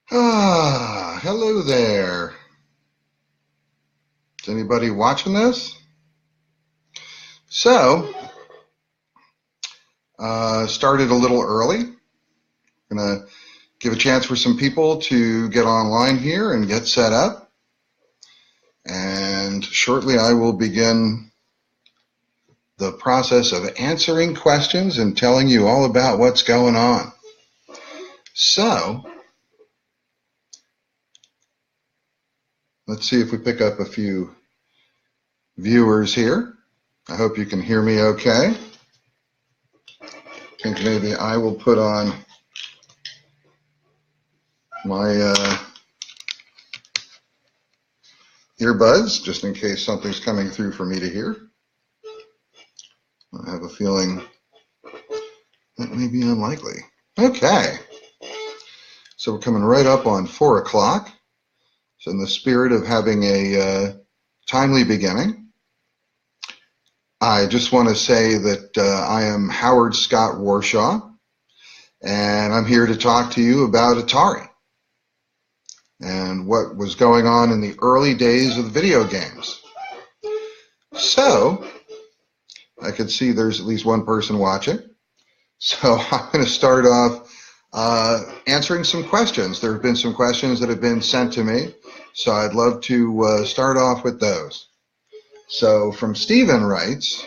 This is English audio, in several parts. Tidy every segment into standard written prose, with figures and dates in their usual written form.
Hello there. Is anybody watching this? So, started a little early. Gonna give a chance for some people to get online here and get set up. And shortly I will begin the process of answering questions and telling you all about what's going on. So, let's see if we pick up a few viewers here. I hope you can hear me okay. I think maybe I will put on my earbuds just in case something's coming through for me to hear. I have a feeling that may be unlikely. Okay. So we're coming right up on 4 o'clock. So in the spirit of having a timely beginning, I just want to say that I am Howard Scott Warshaw, and I'm here to talk to you about Atari and what was going on in the early days of video games. So, I can see there's at least one person watching. So I'm going to start off answering some questions. There have been some questions that have been sent to me, so I'd love to start off with those. So from Stephen writes,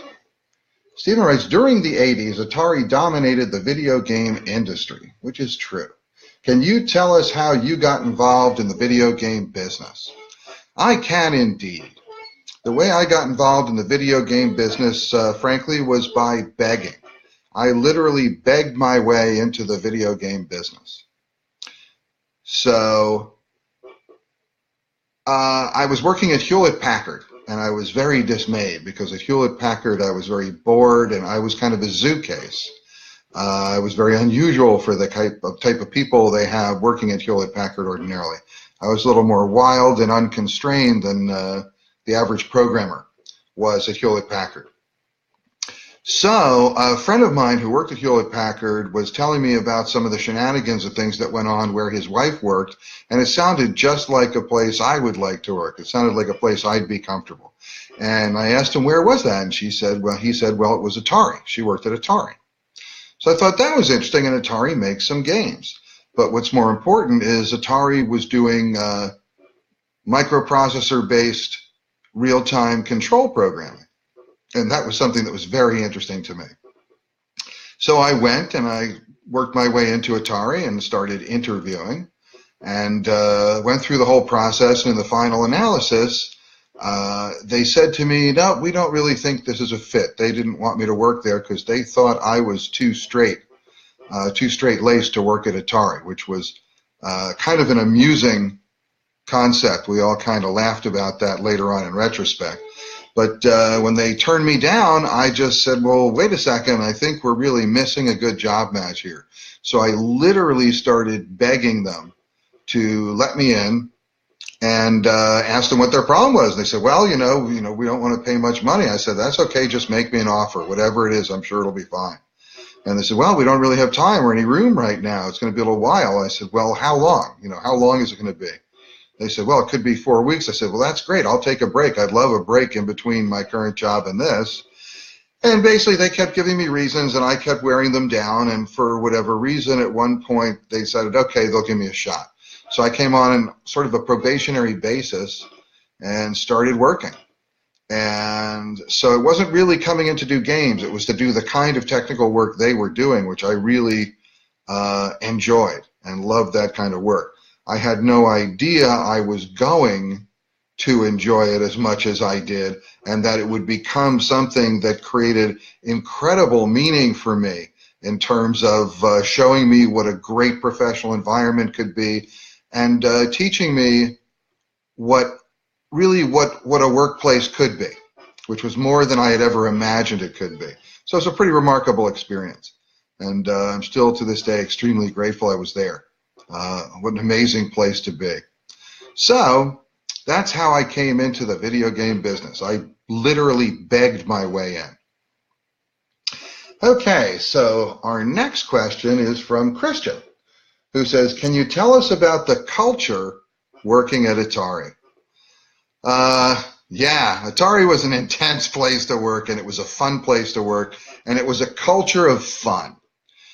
during the 80s, Atari dominated the video game industry, which is true. Can you tell us how you got involved in the video game business? I can indeed. The way I got involved in the video game business, frankly, was by begging. I literally begged my way into the video game business. So I was working at Hewlett-Packard, and I was very dismayed because at Hewlett-Packard I was very bored, and I was kind of a zoo case. It was very unusual for the type of people they have working at Hewlett-Packard ordinarily. I was a little more wild and unconstrained than the average programmer was at Hewlett-Packard. So a friend of mine who worked at Hewlett-Packard was telling me about some of the shenanigans and things that went on where his wife worked, and it sounded just like a place I would like to work. It sounded like a place I'd be comfortable. And I asked him, where was that? And he said, well, it was Atari. She worked at Atari. So I thought that was interesting, and Atari makes some games. But what's more important is Atari was doing microprocessor-based real-time control programming. And that was something that was very interesting to me. So I went and I worked my way into Atari and started interviewing and went through the whole process. And in the final analysis, they said to me, no, we don't really think this is a fit. They didn't want me to work there because they thought I was too straight-laced to work at Atari, which was kind of an amusing concept. We all kind of laughed about that later on in retrospect. But when they turned me down, I just said, well, wait a second, I think we're really missing a good job match here. So I literally started begging them to let me in and asked them what their problem was. They said, well, we don't want to pay much money. I said, that's okay, just make me an offer. Whatever it is, I'm sure it'll be fine. And they said, well, we don't really have time or any room right now. It's going to be a little while. I said, well, how long? How long is it going to be? They said, well, it could be 4 weeks. I said, well, that's great. I'll take a break. I'd love a break in between my current job and this. And basically, they kept giving me reasons, and I kept wearing them down. And for whatever reason, at one point, they decided, okay, they'll give me a shot. So I came on sort of a probationary basis and started working. And so it wasn't really coming in to do games. It was to do the kind of technical work they were doing, which I really enjoyed and loved that kind of work. I had no idea I was going to enjoy it as much as I did, and that it would become something that created incredible meaning for me in terms of showing me what a great professional environment could be and teaching me what a workplace could be, which was more than I had ever imagined it could be. So it's a pretty remarkable experience, and I'm still to this day extremely grateful I was there. What an amazing place to be. So that's how I came into the video game business. I literally begged my way in. Okay, so our next question is from Christian. who says, can you tell us about the culture working at Atari? Yeah, Atari was an intense place to work, and it was a fun place to work, and it was a culture of fun.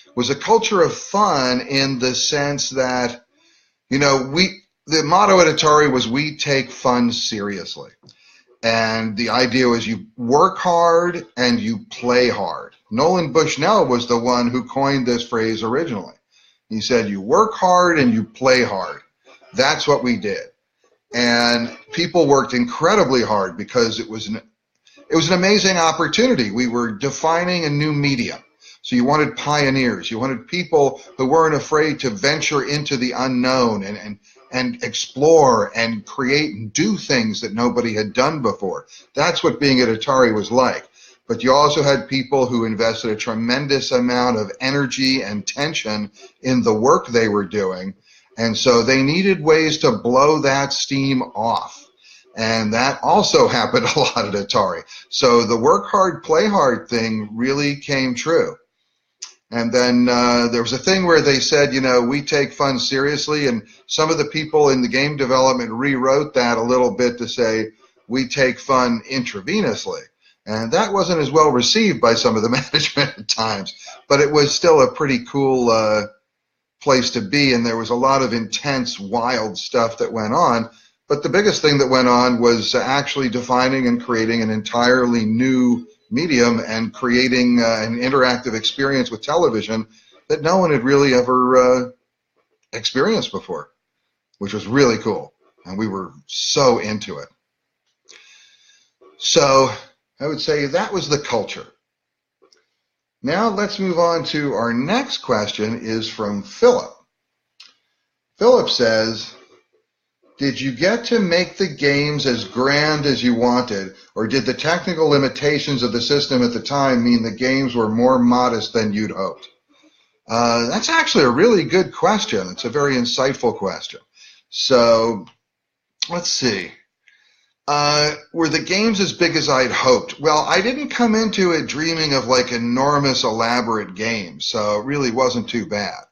It was a culture of fun in the sense that, the motto at Atari was we take fun seriously. And the idea was you work hard and you play hard. Nolan Bushnell was the one who coined this phrase originally. He said, you work hard and you play hard. That's what we did. And people worked incredibly hard because it was an amazing opportunity. We were defining a new medium. So you wanted pioneers. You wanted people who weren't afraid to venture into the unknown and explore and create and do things that nobody had done before. That's what being at Atari was like. But you also had people who invested a tremendous amount of energy and tension in the work they were doing. And so they needed ways to blow that steam off. And that also happened a lot at Atari. So the work hard, play hard thing really came true. And then there was a thing where they said, we take fun seriously. And some of the people in the game development rewrote that a little bit to say, we take fun intravenously. And that wasn't as well received by some of the management at times. But it was still a pretty cool place to be. And there was a lot of intense, wild stuff that went on. But the biggest thing that went on was actually defining and creating an entirely new medium and creating an interactive experience with television that no one had really ever experienced before, which was really cool. And we were so into it. So I would say that was the culture. Now let's move on to our next question is from Philip. Philip says, did you get to make the games as grand as you wanted, or did the technical limitations of the system at the time mean the games were more modest than you'd hoped? That's actually a really good question. It's a very insightful question. So let's see. Were the games as big as I'd hoped? Well, I didn't come into it dreaming of like enormous, elaborate games, so it really wasn't too bad.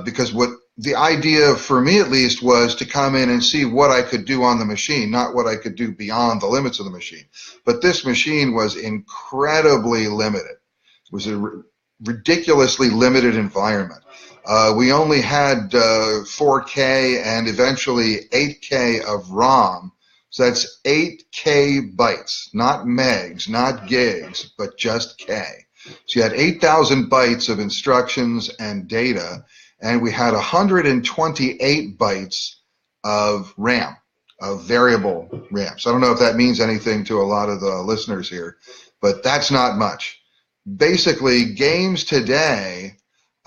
Because what the idea, for me at least, was to come in and see what I could do on the machine, not what I could do beyond the limits of the machine. But this machine was incredibly limited. It was a ridiculously limited environment. We only had 4K and eventually 8K of ROM. So that's 8K bytes, not megs, not gigs, but just K. So you had 8,000 bytes of instructions and data, and we had 128 bytes of RAM, of variable RAM. So I don't know if that means anything to a lot of the listeners here, but that's not much. Basically, games today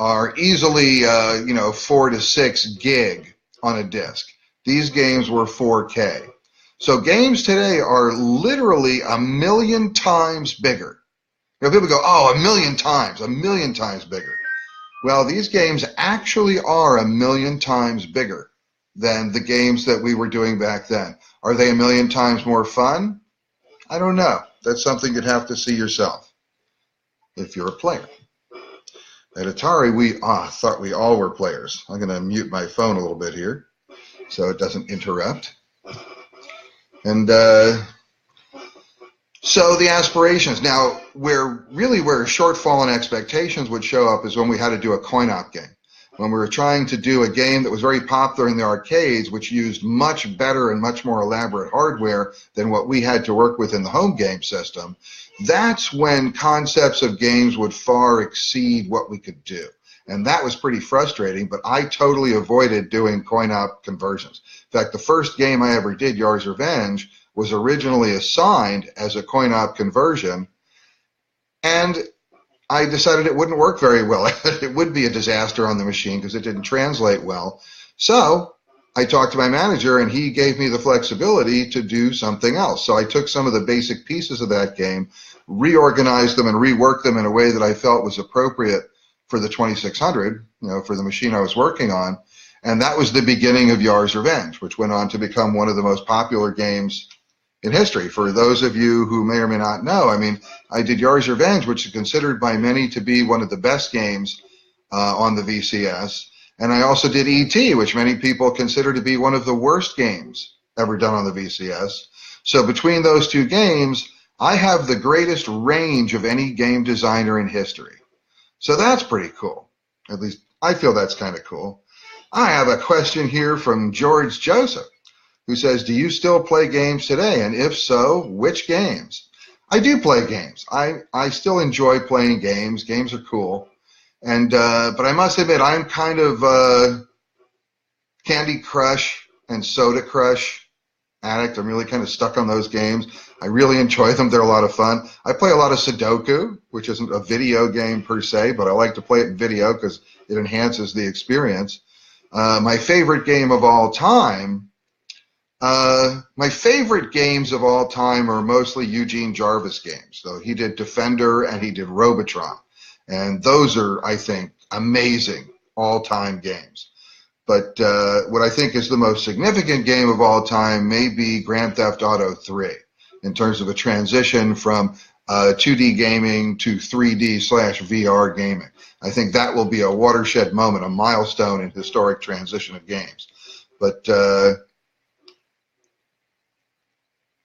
are easily, 4 to 6 gig on a disk. These games were 4K. So games today are literally 1,000,000 times bigger. People go, oh, 1,000,000 times bigger. Well, these games actually are 1,000,000 times bigger than the games that we were doing back then. Are they 1,000,000 times more fun? I don't know. That's something you'd have to see yourself if you're a player. At Atari, we thought we all were players. I'm going to mute my phone a little bit here so it doesn't interrupt. And so the aspirations. Now, where shortfall in expectations would show up is when we had to do a coin-op game. When we were trying to do a game that was very popular in the arcades, which used much better and much more elaborate hardware than what we had to work with in the home game system, that's when concepts of games would far exceed what we could do. And that was pretty frustrating, but I totally avoided doing coin-op conversions. In fact, the first game I ever did, Yars Revenge, was originally assigned as a coin-op conversion, and I decided it wouldn't work very well. It would be a disaster on the machine because it didn't translate well. So I talked to my manager, and he gave me the flexibility to do something else. So I took some of the basic pieces of that game, reorganized them, and reworked them in a way that I felt was appropriate for the 2600, for the machine I was working on. And that was the beginning of Yars Revenge, which went on to become one of the most popular games in history. For those of you who may or may not know, I did Yars Revenge, which is considered by many to be one of the best games on the VCS. And I also did E.T., which many people consider to be one of the worst games ever done on the VCS. So between those two games, I have the greatest range of any game designer in history. So that's pretty cool. At least I feel that's kind of cool. I have a question here from George Joseph, who says, do you still play games today? And if so, which games? I do play games. I still enjoy playing games. Games are cool. And but I must admit, I'm kind of Candy Crush and Soda Crush addict. I'm really kind of stuck on those games. I really enjoy them. They're a lot of fun. I play a lot of Sudoku, which isn't a video game per se, but I like to play it in video because it enhances the experience. My favorite game of all time, my favorite games of all time are mostly Eugene Jarvis games. So he did Defender and he did Robotron. And those are, I think, amazing all-time games. But what I think is the most significant game of all time may be Grand Theft Auto 3 in terms of a transition from 2D gaming to 3D/VR gaming. I think that will be a watershed moment, a milestone in historic transition of games. But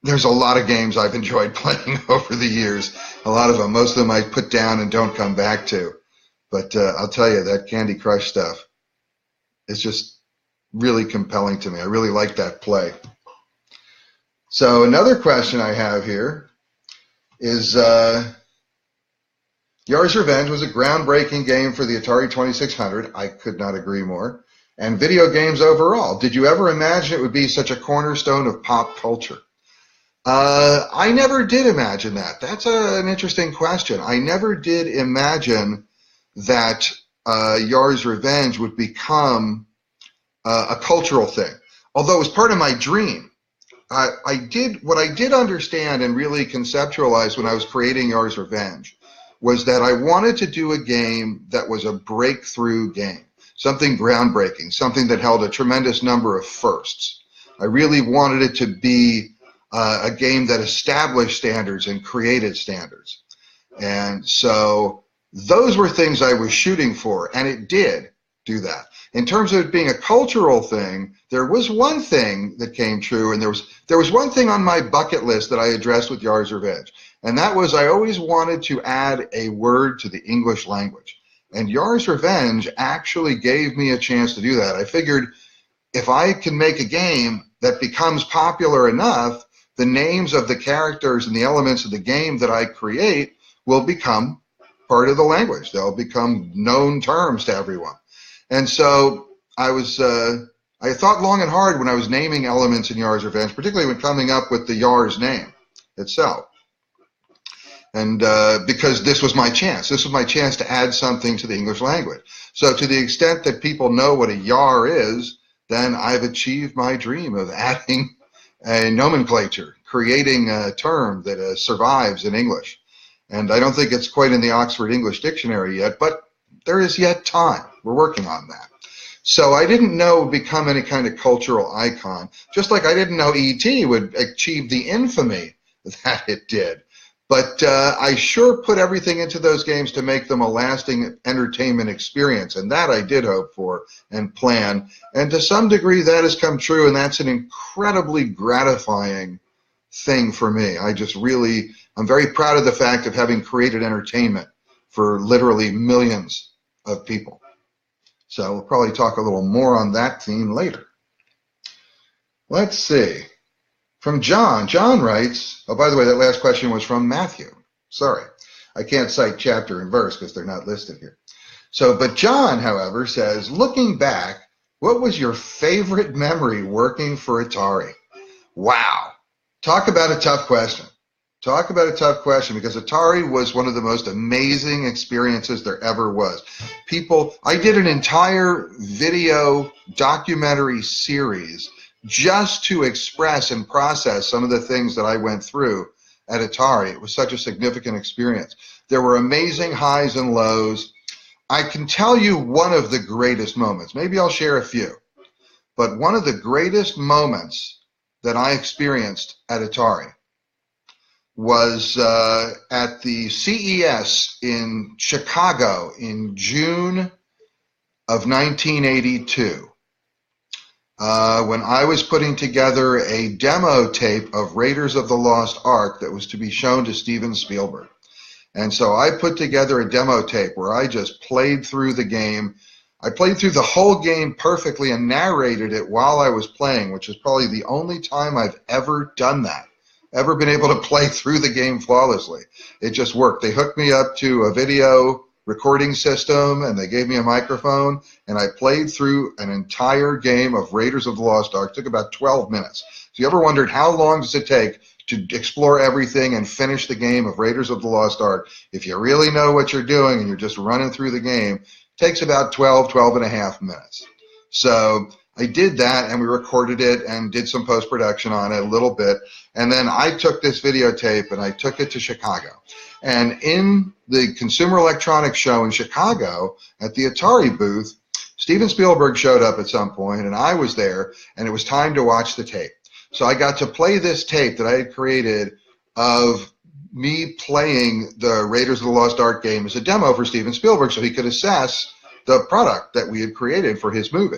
there's a lot of games I've enjoyed playing over the years. A lot of them. Most of them I put down and don't come back to. But I'll tell you, that Candy Crush stuff is just really compelling to me. I really like that play. So another question I have here is Yars' Revenge was a groundbreaking game for the Atari 2600. I could not agree more. And video games overall. Did you ever imagine it would be such a cornerstone of pop culture? I never did imagine that. That's an interesting question. I never did imagine that Yars' Revenge would become a cultural thing. Although it was part of my dream. What I did understand and really conceptualize when I was creating Yars' Revenge was that I wanted to do a game that was a breakthrough game, something groundbreaking, something that held a tremendous number of firsts. I really wanted it to be a game that established standards and created standards. And so those were things I was shooting for, and it did do that. In terms of it being a cultural thing, there was one thing that came true, and there was one thing on my bucket list that I addressed with Yars' Revenge, and that was I always wanted to add a word to the English language. And Yars' Revenge actually gave me a chance to do that. I figured if I can make a game that becomes popular enough, the names of the characters and the elements of the game that I create will become part of the language. They'll become known terms to everyone. And so I thought long and hard when I was naming elements in Yars' Revenge, particularly when coming up with the Yars name itself. And because this was my chance. This was my chance to add something to the English language. So to the extent that people know what a Yar is, then I've achieved my dream of adding a nomenclature, creating a term that survives in English. And I don't think it's quite in the Oxford English Dictionary yet, but there is yet time. We're working on that. So I didn't know it would become any kind of cultural icon, just like I didn't know E.T. would achieve the infamy that it did. But I sure put everything into those games to make them a lasting entertainment experience, and that I did hope for and plan. And to some degree, that has come true, and that's an incredibly gratifying thing for me. I'm very proud of the fact of having created entertainment for literally millions of people. So we'll probably talk a little more on that theme later. Let's see. From John. John writes, oh, by the way, that last question was from Matthew. Sorry. I can't cite chapter and verse because they're not listed here. But John, however, says, looking back, what was your favorite memory working for Atari? Wow. Talk about a tough question. Talk about a tough question, because Atari was one of the most amazing experiences there ever was. I did an entire video documentary series just to express and process some of the things that I went through at Atari. It was such a significant experience. There were amazing highs and lows. I can tell you one of the greatest moments. Maybe I'll share a few. But one of the greatest moments that I experienced at Atari was at the CES in Chicago in June of 1982, when I was putting together a demo tape of Raiders of the Lost Ark that was to be shown to Steven Spielberg. And so I put together a demo tape where I just played through the game. I played through the whole game perfectly and narrated it while I was playing, which is probably the only time I've ever done that, ever been able to play through the game flawlessly. It just worked. They hooked me up to a video recording system, and they gave me a microphone, and I played through an entire game of Raiders of the Lost Ark. It took about 12 minutes. So you ever wondered how long does it take to explore everything and finish the game of Raiders of the Lost Ark? If you really know what you're doing and you're just running through the game, it takes about 12 and a half minutes. So I did that, and we recorded it and did some post-production on it a little bit. And then I took this videotape and I took it to Chicago. And in the Consumer Electronics Show in Chicago at the Atari booth, Steven Spielberg showed up at some point, and I was there, and it was time to watch the tape. So I got to play this tape that I had created of me playing the Raiders of the Lost Ark game as a demo for Steven Spielberg so he could assess the product that we had created for his movie.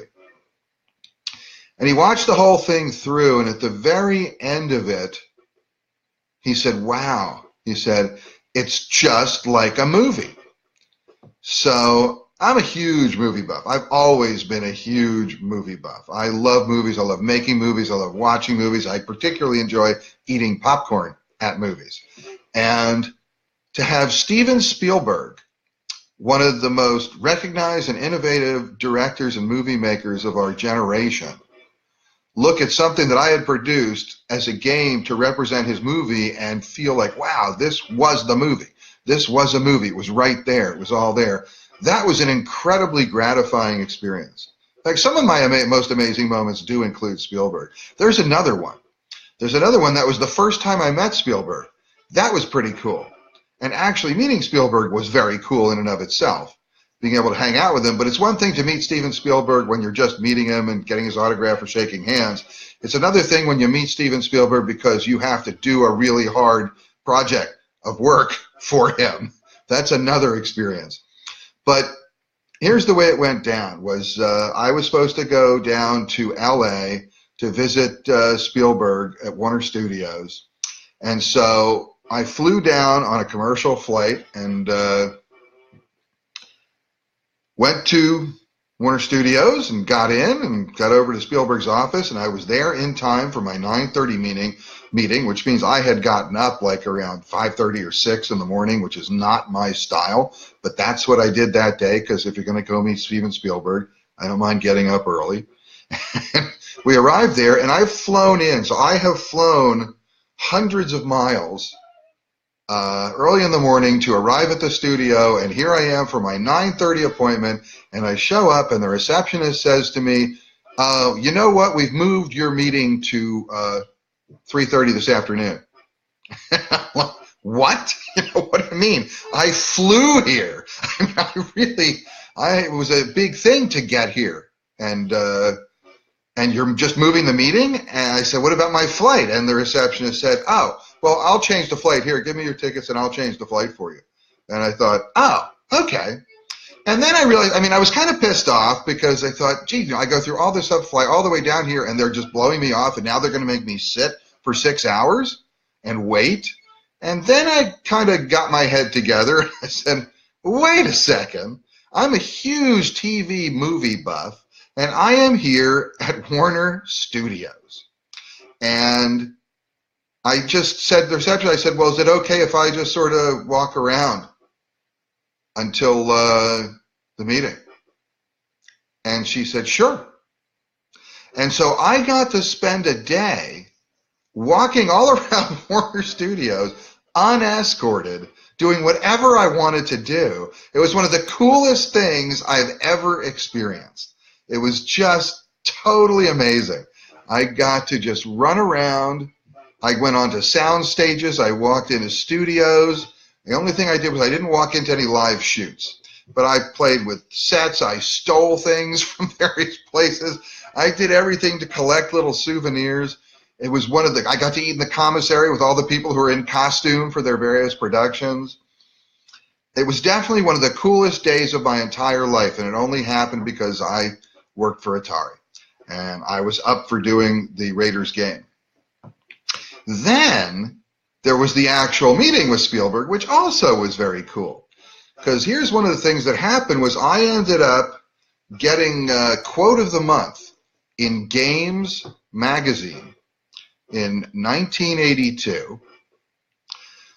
And he watched the whole thing through, and at the very end of it, he said, wow. He said, it's just like a movie. So I'm a huge movie buff. I've always been a huge movie buff. I love movies. I love making movies. I love watching movies. I particularly enjoy eating popcorn at movies. And to have Steven Spielberg, one of the most recognized and innovative directors and movie makers of our generation, look at something that I had produced as a game to represent his movie and feel like, wow, this was the movie. This was a movie. It was right there. It was all there. That was an incredibly gratifying experience. Like, some of my most amazing moments do include Spielberg. There's another one. There's another one that was the first time I met Spielberg. That was pretty cool. And actually, meeting Spielberg was very cool in and of itself, being able to hang out with him. But it's one thing to meet Steven Spielberg when you're just meeting him and getting his autograph or shaking hands. It's another thing when you meet Steven Spielberg because you have to do a really hard project of work for him. That's another experience. But here's the way it went down. I was supposed to go down to L.A. to visit Spielberg at Warner Studios. And so I flew down on a commercial flight and went to Warner Studios and got in and got over to Spielberg's office, and I was there in time for my 9:30 meeting, which means I had gotten up like around 5:30 or 6 in the morning, which is not my style, but that's what I did that day, because if you're going to go meet Steven Spielberg, I don't mind getting up early. We arrived there, and I've flown in, so I have flown hundreds of miles early in the morning to arrive at the studio, and here I am for my 9:30 appointment, and I show up, and the receptionist says to me, you know what, we've moved your meeting to 3:30 this afternoon. What? What do you mean? I flew here. It was a big thing to get here, and you're just moving the meeting? And I said, what about my flight? And the receptionist said, oh, well, I'll change the flight. Here, give me your tickets and I'll change the flight for you. And I thought, oh, okay. And then I realized, I was kind of pissed off because I thought, gee, I go through all this flight all the way down here and they're just blowing me off, and now they're going to make me sit for 6 hours and wait. And then I kind of got my head together. I said, wait a second. I'm a huge TV movie buff, and I am here at Warner Studios. And I just said to the reception, I said, well, is it okay if I just sort of walk around until the meeting? And she said, sure. And so I got to spend a day walking all around Warner Studios unescorted, doing whatever I wanted to do. It was one of the coolest things I've ever experienced. It was just totally amazing. I got to just run around. I went on to sound stages. I walked into studios. The only thing I did was I didn't walk into any live shoots, but I played with sets. I stole things from various places. I did everything to collect little souvenirs. It was I got to eat in the commissary with all the people who were in costume for their various productions. it was definitely one of the coolest days of my entire life, and it only happened because I worked for Atari, and I was up for doing the Raiders game. Then there was the actual meeting with Spielberg, which also was very cool. Because here's one of the things that happened was I ended up getting quote of the month in Games magazine in 1982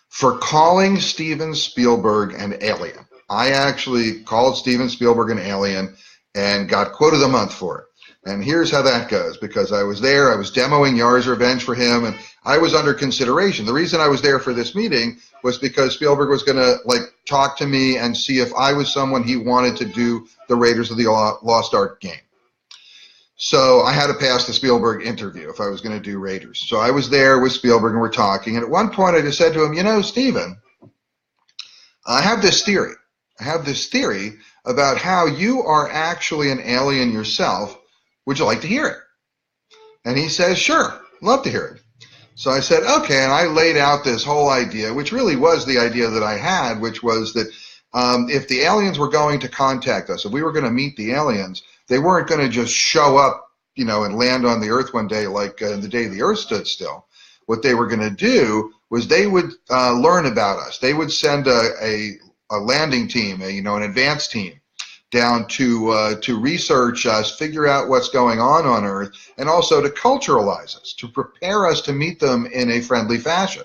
for calling Steven Spielberg an alien. I actually called Steven Spielberg an alien and got quote of the month for it. And here's how that goes, because I was there, I was demoing Yars Revenge for him, and I was under consideration. The reason I was there for this meeting was because Spielberg was going to talk to me and see if I was someone he wanted to do the Raiders of the Lost Ark game. So I had to pass the Spielberg interview if I was going to do Raiders. So I was there with Spielberg and we're talking. And at one point I just said to him, you know, Steven, I have this theory. I have this theory about how you are actually an alien yourself. Would you like to hear it? And he says, sure, love to hear it. So I said, okay, and I laid out this whole idea, which really was the idea that I had, which was that if the aliens were going to contact us, if we were going to meet the aliens, they weren't going to just show up, you know, and land on the Earth one day like the day the Earth stood still. What they were going to do was they would learn about us. They would send a landing team, an advanced team, down to research us, figure out what's going on Earth, and also to culturalize us, to prepare us to meet them in a friendly fashion.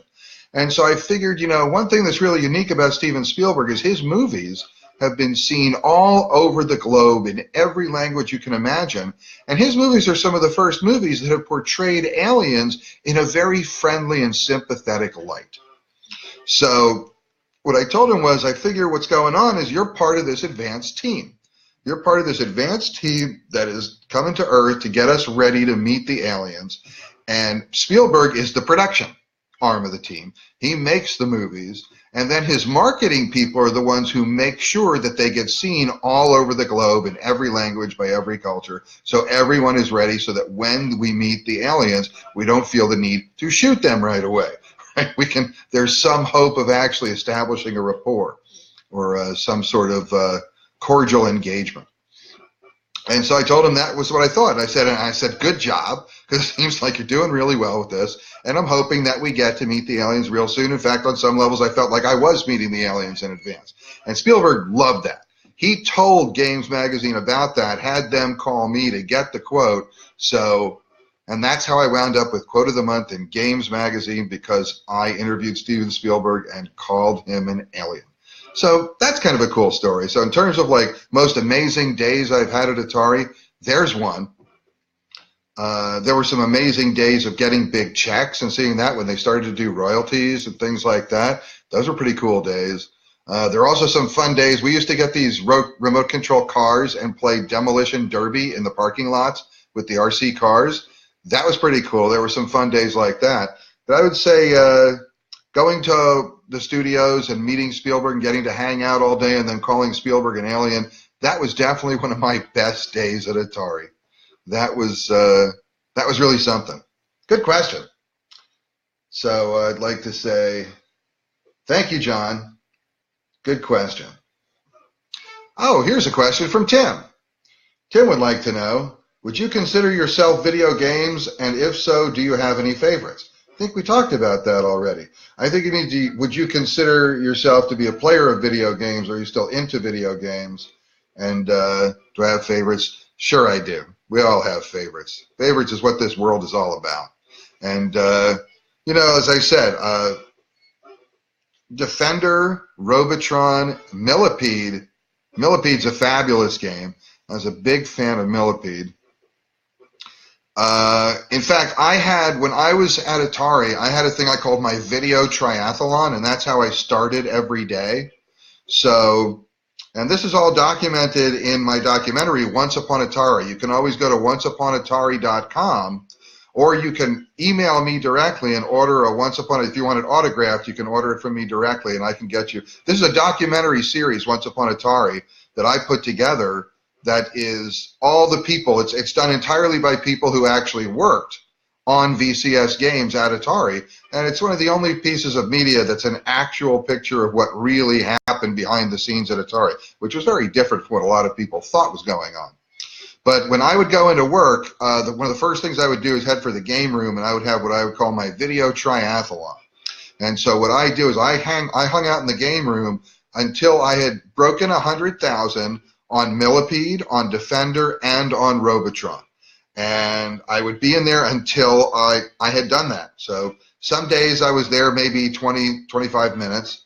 And so I figured, one thing that's really unique about Steven Spielberg is his movies have been seen all over the globe in every language you can imagine. And his movies are some of the first movies that have portrayed aliens in a very friendly and sympathetic light. So what I told him was, I figure what's going on is you're part of this advanced team. You're part of this advanced team that is coming to Earth to get us ready to meet the aliens. And Spielberg is the production arm of the team. He makes the movies. And then his marketing people are the ones who make sure that they get seen all over the globe in every language by every culture. So everyone is ready so that when we meet the aliens, we don't feel the need to shoot them right away. Right? There's some hope of actually establishing a rapport or some sort of cordial engagement. And so I told him that was what I thought. I said, good job, because it seems like you're doing really well with this. And I'm hoping that we get to meet the aliens real soon. In fact, on some levels, I felt like I was meeting the aliens in advance. And Spielberg loved that. He told Games Magazine about that, had them call me to get the quote. And that's how I wound up with Quote of the Month in Games Magazine, because I interviewed Steven Spielberg and called him an alien. So that's kind of a cool story. So in terms of most amazing days I've had at Atari, there's one. There were some amazing days of getting big checks and seeing that when they started to do royalties and things like that. Those were pretty cool days. There are also some fun days. We used to get these remote control cars and play Demolition Derby in the parking lots with the RC cars. That was pretty cool. There were some fun days like that. But I would say going to the studios and meeting Spielberg and getting to hang out all day and then calling Spielberg an alien, that was definitely one of my best days at Atari. That was really something. Good question. So I'd like to say thank you, John. Good question. Oh, here's a question from Tim. Tim would like to know, would you consider yourself video games, and if so, do you have any favorites? I think we talked about that already. I think you need to, would you consider yourself to be a player of video games? Are you still into video games? And do I have favorites? Sure I do. We all have favorites. Favorites is what this world is all about. And, as I said, Defender, Robotron, Millipede. Millipede's a fabulous game. I was a big fan of Millipede. In fact, when I was at Atari, I had a thing I called my video triathlon, and that's how I started every day. So, and this is all documented in my documentary, Once Upon Atari. You can always go to onceuponatari.com, or you can email me directly and order if you want it autographed, you can order it from me directly, and I can get you. This is a documentary series, Once Upon Atari, that I put together. That is all the people. It's done entirely by people who actually worked on VCS games at Atari, and it's one of the only pieces of media that's an actual picture of what really happened behind the scenes at Atari, which was very different from what a lot of people thought was going on. But when I would go into work, one of the first things I would do is head for the game room, and I would have what I would call my video triathlon. And so what I do is I hung out in the game room until I had broken 100,000 on Millipede, on Defender, and on Robotron. And I would be in there until I had done that. So some days I was there maybe 20, 25 minutes.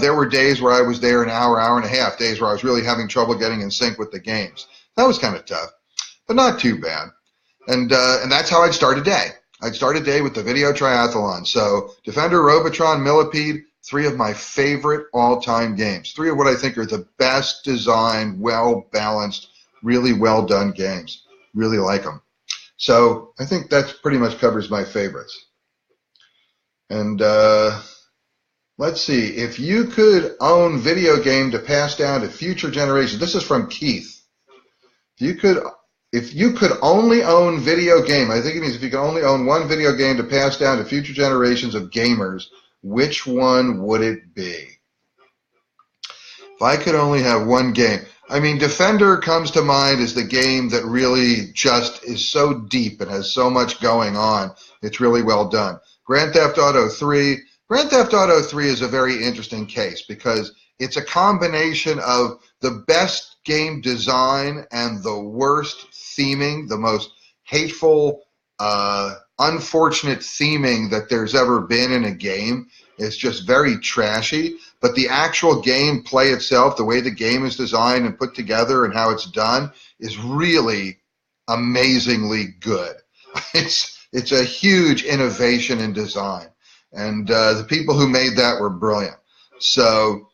There were days where I was there an hour, hour and a half, days where I was really having trouble getting in sync with the games. That was kind of tough, but not too bad. And that's how I'd start a day. I'd start a day with the video triathlon. So Defender, Robotron, Millipede, 3 of my favorite all-time games. 3 of what I think are the best designed, well-balanced, really well-done games. Really like them. So I think that pretty much covers my favorites. And let's see. If you could own video game to pass down to future generations. This is from Keith. If you could only own video game, I think it means if you could only own one video game to pass down to future generations of gamers, which one would it be? If I could only have one game. I mean, Defender comes to mind as the game that really just is so deep and has so much going on. It's really well done. Grand Theft Auto 3. Grand Theft Auto 3 is a very interesting case because it's a combination of the best game design and the worst theming, the most hateful, unfortunate theming that there's ever been in a game. It's just very trashy, but the actual game play itself, the way the game is designed and put together and how it's done is really amazingly good. It's a huge innovation in design, and the people who made that were brilliant. So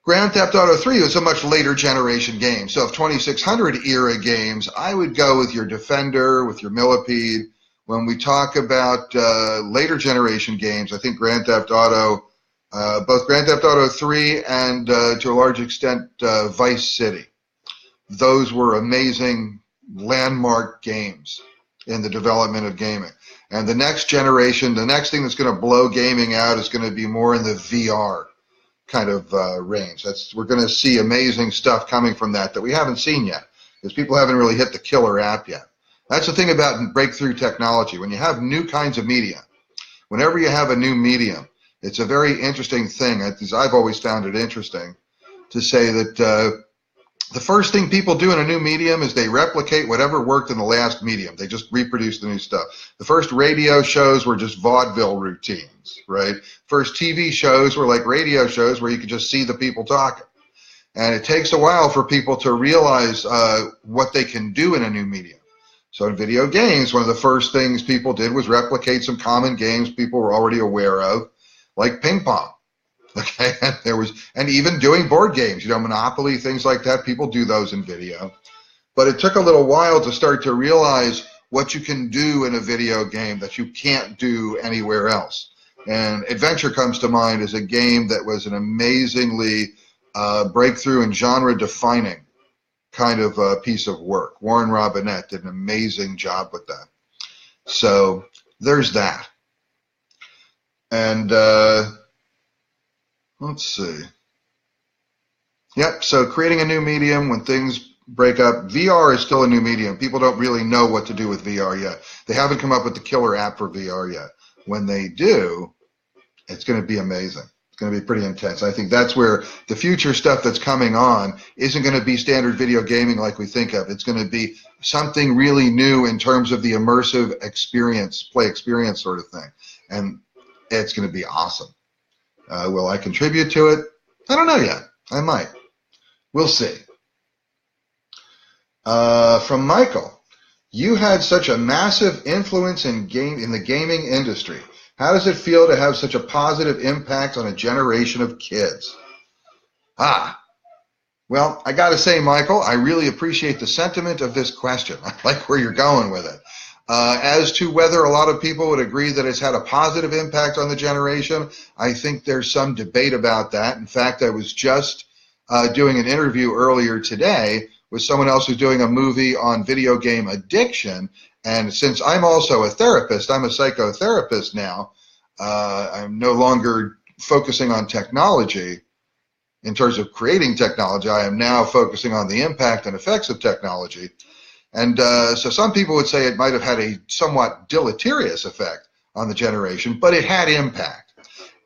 Grand Theft Auto 3 is a much later generation game. So if 2600 era games, I would go with your Defender, with your Millipede. When we talk about later generation games, I think Grand Theft Auto, both Grand Theft Auto 3 and to a large extent Vice City. Those were amazing landmark games in the development of gaming. And the next generation, the next thing that's going to blow gaming out is going to be more in the VR kind of range. We're going to see amazing stuff coming from that we haven't seen yet because people haven't really hit the killer app yet. That's the thing about breakthrough technology. When you have new kinds of media, whenever you have a new medium, it's a very interesting thing. I've always found it interesting to say that the first thing people do in a new medium is they replicate whatever worked in the last medium. They just reproduce the new stuff. The first radio shows were just vaudeville routines, right? First TV shows were like radio shows where you could just see the people talking. And it takes a while for people to realize what they can do in a new medium. So in video games, one of the first things people did was replicate some common games people were already aware of, like ping pong. Okay, and even doing board games, Monopoly, things like that. People do those in video. But it took a little while to start to realize what you can do in a video game that you can't do anywhere else. And Adventure comes to mind as a game that was an amazingly breakthrough and genre-defining kind of piece of work. Warren Robinette did an amazing job with that. So there's that. And let's see. Yep, so creating a new medium when things break up. VR is still a new medium. People don't really know what to do with VR yet. They haven't come up with the killer app for VR yet. When they do, it's going to be amazing. It's going to be pretty intense. I think that's where the future stuff that's coming on isn't going to be standard video gaming like we think of. It's going to be something really new in terms of the immersive experience, play experience sort of thing. And it's going to be awesome. Will I contribute to it? I don't know yet. I might. We'll see. From Michael, you had such a massive influence in the gaming industry. How does it feel to have such a positive impact on a generation of kids? Well, I got to say, Michael, I really appreciate the sentiment of this question. I like where you're going with it. As to whether a lot of people would agree that it's had a positive impact on the generation, I think there's some debate about that. In fact, I was just doing an interview earlier today with someone else who's doing a movie on video game addiction. And since I'm also a therapist, I'm a psychotherapist now, I'm no longer focusing on technology in terms of creating technology. I am now focusing on the impact and effects of technology. And so some people would say it might have had a somewhat deleterious effect on the generation, but it had impact.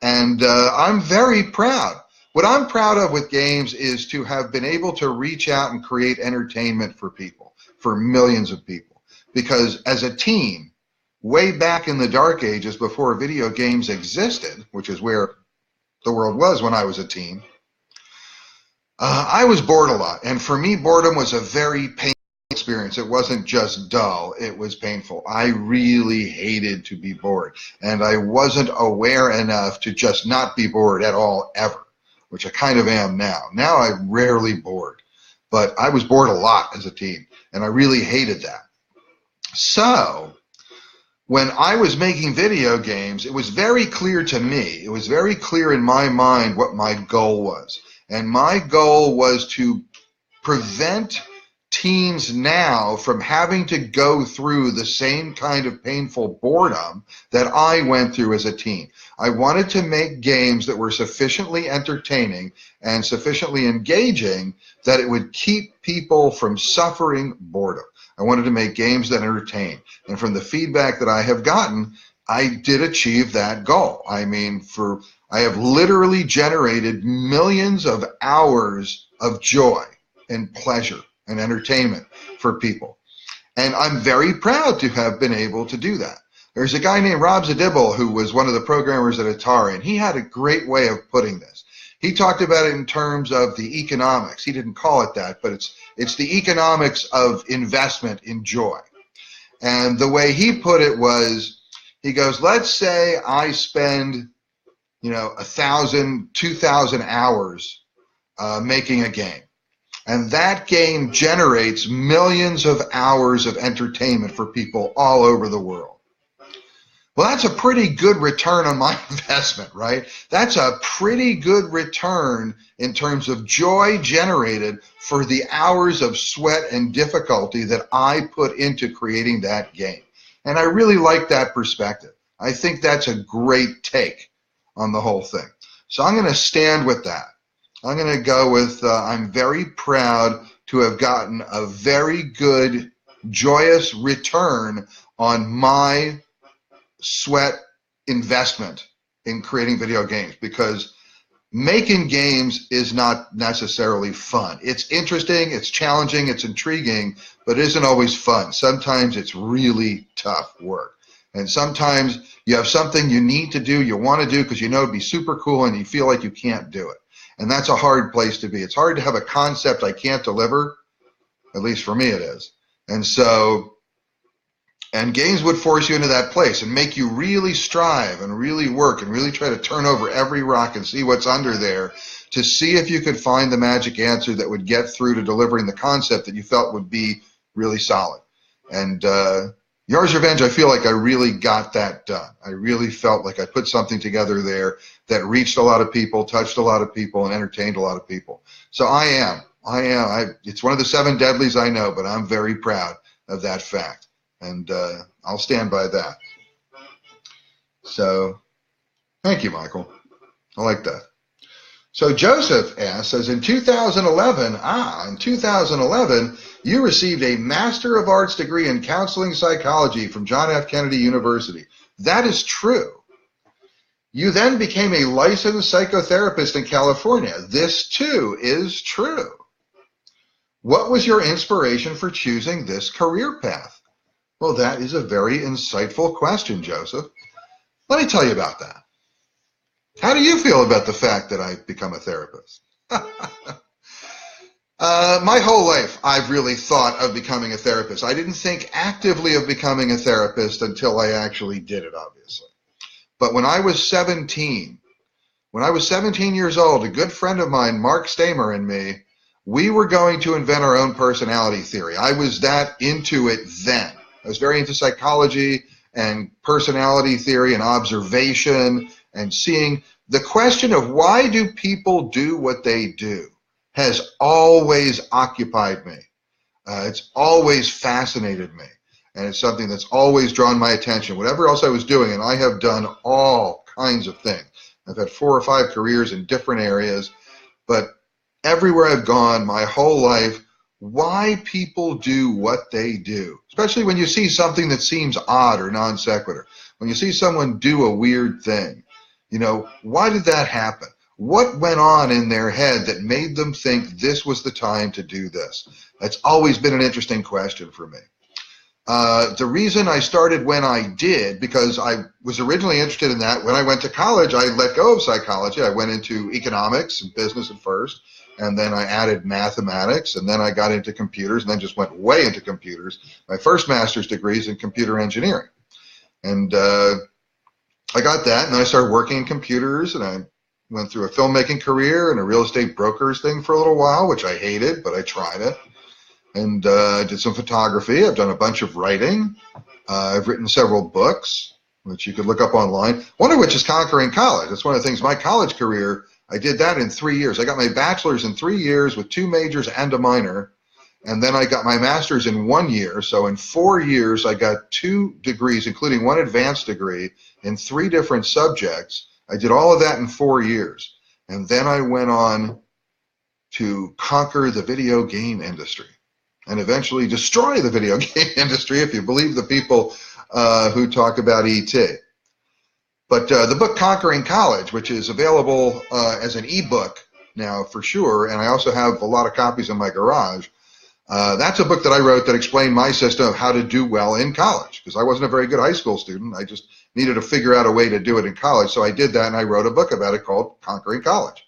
And I'm very proud. What I'm proud of with games is to have been able to reach out and create entertainment for people, for millions of people. Because as a teen, way back in the dark ages before video games existed, which is where the world was when I was a teen, I was bored a lot. And for me, boredom was a very painful experience. It wasn't just dull, it was painful. I really hated to be bored. And I wasn't aware enough to just not be bored at all, ever, which I kind of am now. Now I'm rarely bored. But I was bored a lot as a teen, and I really hated that. So when I was making video games, it was very clear to me, it was very clear in my mind what my goal was. And my goal was to prevent teens now from having to go through the same kind of painful boredom that I went through as a teen. I wanted to make games that were sufficiently entertaining and sufficiently engaging that it would keep people from suffering boredom. I wanted to make games that entertain. And from the feedback that I have gotten, I did achieve that goal. I mean, I have literally generated millions of hours of joy and pleasure and entertainment for people. And I'm very proud to have been able to do that. There's a guy named Rob Zadibel who was one of the programmers at Atari, and he had a great way of putting this. He talked about it in terms of the economics. He didn't call it that, but it's the economics of investment in joy. And the way he put it was, he goes, let's say I spend 1,000, 2,000 hours making a game. And that game generates millions of hours of entertainment for people all over the world. Well, that's a pretty good return on my investment, right? That's a pretty good return in terms of joy generated for the hours of sweat and difficulty that I put into creating that game. And I really like that perspective. I think that's a great take on the whole thing. So I'm going to stand with that. I'm going to go with, I'm very proud to have gotten a very good, joyous return on my sweat investment in creating video games, because making games is not necessarily fun. It's interesting, it's challenging, it's intriguing, but it isn't always fun. Sometimes it's really tough work. And sometimes you have something you need to do, you want to do because you know it'd be super cool and you feel like you can't do it. And that's a hard place to be. It's hard to have a concept I can't deliver, at least for me it is. And games would force you into that place and make you really strive and really work and really try to turn over every rock and see what's under there to see if you could find the magic answer that would get through to delivering the concept that you felt would be really solid. And Yars Revenge, I feel like I really got that done. I really felt like I put something together there that reached a lot of people, touched a lot of people, and entertained a lot of people. So it's one of the 7 deadlies I know, but I'm very proud of that fact. And I'll stand by that. So thank you, Michael. I like that. So Joseph says, in 2011, you received a Master of Arts degree in counseling psychology from John F. Kennedy University. That is true. You then became a licensed psychotherapist in California. This too is true. What was your inspiration for choosing this career path? Well, that is a very insightful question, Joseph. Let me tell you about that. How do you feel about the fact that I've become a therapist? My whole life, I've really thought of becoming a therapist. I didn't think actively of becoming a therapist until I actually did it, obviously. But when I was 17 years old, a good friend of mine, Mark Stamer, and me, we were going to invent our own personality theory. I was that into it then. I was very into psychology and personality theory and observation and seeing. The question of why do people do what they do has always occupied me. It's always fascinated me, and it's something that's always drawn my attention. Whatever else I was doing, and I have done all kinds of things. I've had 4 or 5 careers in different areas, but everywhere I've gone my whole life, why people do what they do, especially when you see something that seems odd or non sequitur, when you see someone do a weird thing, why did that happen? What went on in their head that made them think this was the time to do this? That's always been an interesting question for me. The reason I started when I did, because I was originally interested in that. When I went to college, I let go of psychology. I went into economics and business at first, and then I added mathematics, and then I got into computers, and then just went way into computers. My first master's degree is in computer engineering. And I got that, and then I started working in computers, and I went through a filmmaking career and a real estate broker's thing for a little while, which I hated, but I tried it. And I did some photography. I've done a bunch of writing. I've written several books, which you could look up online, one of which is Conquering College. That's one of the things, my college career, I did that in 3 years. I got my bachelor's in 3 years with 2 majors and a minor, and then I got my master's in 1 year. So in 4 years, I got 2 degrees, including 1 advanced degree in 3 different subjects. I did all of that in 4 years. And then I went on to conquer the video game industry and eventually destroy the video game industry, if you believe the people who talk about E.T. But the book Conquering College, which is available as an ebook now for sure, and I also have a lot of copies in my garage, that's a book that I wrote that explained my system of how to do well in college, because I wasn't a very good high school student. I just needed to figure out a way to do it in college. So I did that, and I wrote a book about it called Conquering College.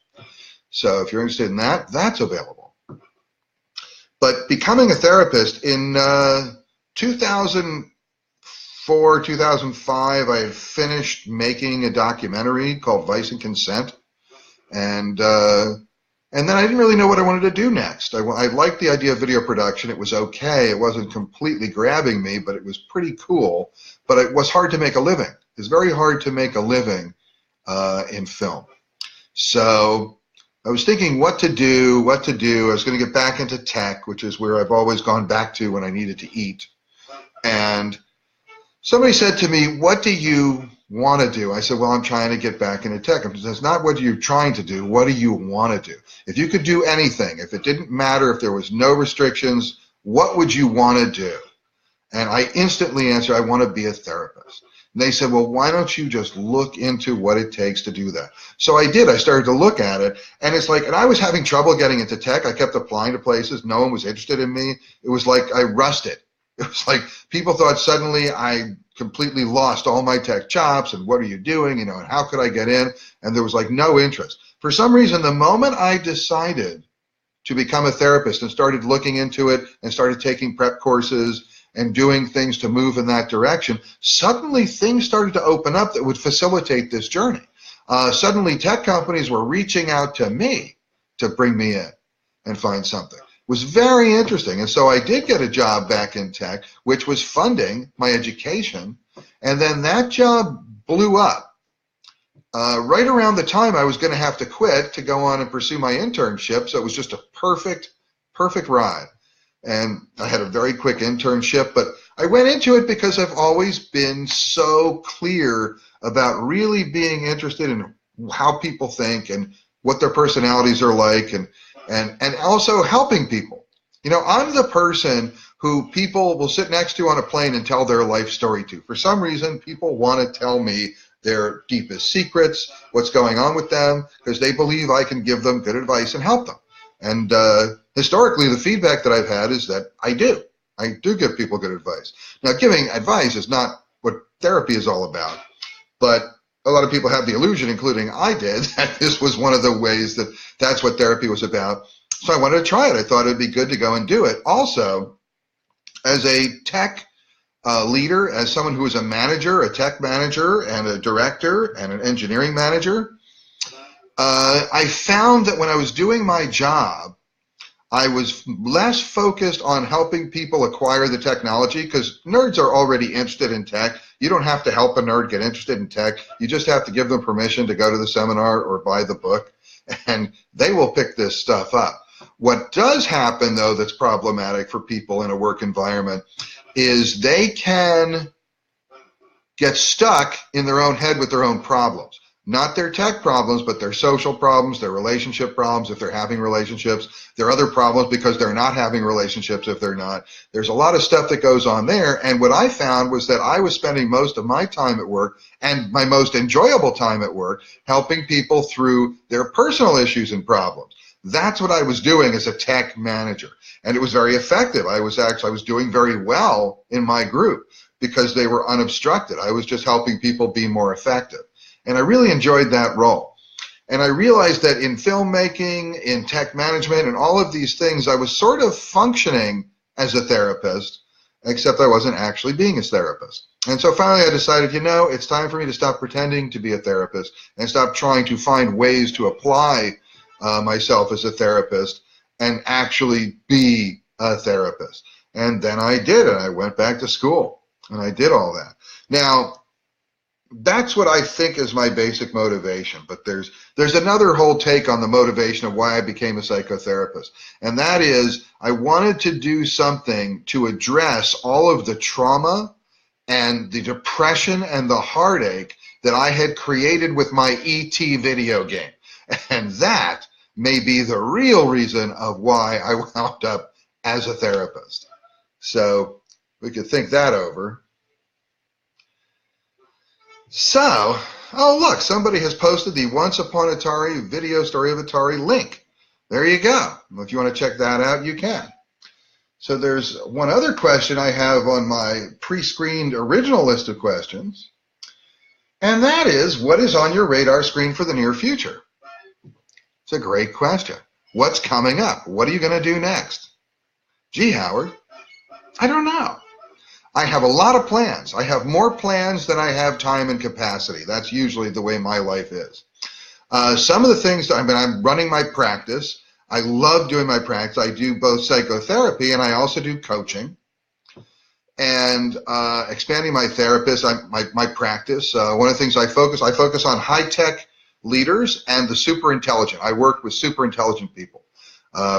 So if you're interested in that, that's available. But becoming a therapist in 2004, 2005, I had finished making a documentary called Vice and Consent. And then I didn't really know what I wanted to do next. I liked the idea of video production. It was okay. It wasn't completely grabbing me, but it was pretty cool. But it was hard to make a living. It's very hard to make a living in film. So I was thinking what to do. I was going to get back into tech, which is where I've always gone back to when I needed to eat. And somebody said to me, what do you want to do? I said, well, I'm trying to get back into tech. That's not what you're trying to do. What do you want to do? If you could do anything, if it didn't matter, if there was no restrictions, what would you want to do? And I instantly answered, I want to be a therapist. And they said, well, why don't you just look into what it takes to do that? So I did. I started to look at it. And it's like, and I was having trouble getting into tech. I kept applying to places. No one was interested in me. It was like I rusted. It was like people thought suddenly I completely lost all my tech chops, and what are you doing? And how could I get in? And there was like no interest. For some reason, the moment I decided to become a therapist and started looking into it and started taking prep courses and doing things to move in that direction, suddenly things started to open up that would facilitate this journey. Suddenly tech companies were reaching out to me to bring me in and find something. It was very interesting. And so I did get a job back in tech, which was funding my education. And then that job blew up. Right around the time I was going to have to quit to go on and pursue my internship. So it was just a perfect ride. And I had a very quick internship, but I went into it because I've always been so clear about really being interested in how people think and what their personalities are like, and also helping people. I'm the person who people will sit next to on a plane and tell their life story to. For some reason, people want to tell me their deepest secrets, what's going on with them, because they believe I can give them good advice and help them. And historically, the feedback that I've had is that I do give people good advice. Now, giving advice is not what therapy is all about, but a lot of people have the illusion, including I did, that this was one of the ways that that's what therapy was about. So I wanted to try it. I thought it'd be good to go and do it. Also, as a tech leader, as someone who is a manager, a tech manager, and a director, and an engineering manager, I found that when I was doing my job, I was less focused on helping people acquire the technology, because nerds are already interested in tech. You don't have to help a nerd get interested in tech. You just have to give them permission to go to the seminar or buy the book, and they will pick this stuff up. What does happen, though, that's problematic for people in a work environment is they can get stuck in their own head with their own problems. Not their tech problems, but their social problems, their relationship problems if they're having relationships, their other problems because they're not having relationships if they're not. There's a lot of stuff that goes on there. And what I found was that I was spending most of my time at work and my most enjoyable time at work helping people through their personal issues and problems. That's what I was doing as a tech manager. And it was very effective. I was doing very well in my group because they were unobstructed. I was just helping people be more effective. And I really enjoyed that role. And I realized that in filmmaking, in tech management, and all of these things, I was sort of functioning as a therapist, except I wasn't actually being a therapist. And so finally I decided, it's time for me to stop pretending to be a therapist and stop trying to find ways to apply myself as a therapist and actually be a therapist. And then I did it. I went back to school and I did all that. Now, that's what I think is my basic motivation, but there's another whole take on the motivation of why I became a psychotherapist, and that is I wanted to do something to address all of the trauma and the depression and the heartache that I had created with my E.T. video game, and that may be the real reason of why I wound up as a therapist. So we could think that over. So, oh look, somebody has posted the Once Upon Atari video story of Atari link. There you go. If you want to check that out, you can. So there's one other question I have on my pre-screened original list of questions, and that is, what is on your radar screen for the near future? It's a great question. What's coming up? What are you going to do next? Gee, Howard, I don't know. I have a lot of plans. I have more plans than I have time and capacity. That's usually the way my life is. Some of the things, I'm running my practice. I love doing my practice. I do both psychotherapy and I also do coaching. And expanding my therapist, my practice. One of the things I focus on high-tech leaders and the super intelligent. I work with super intelligent people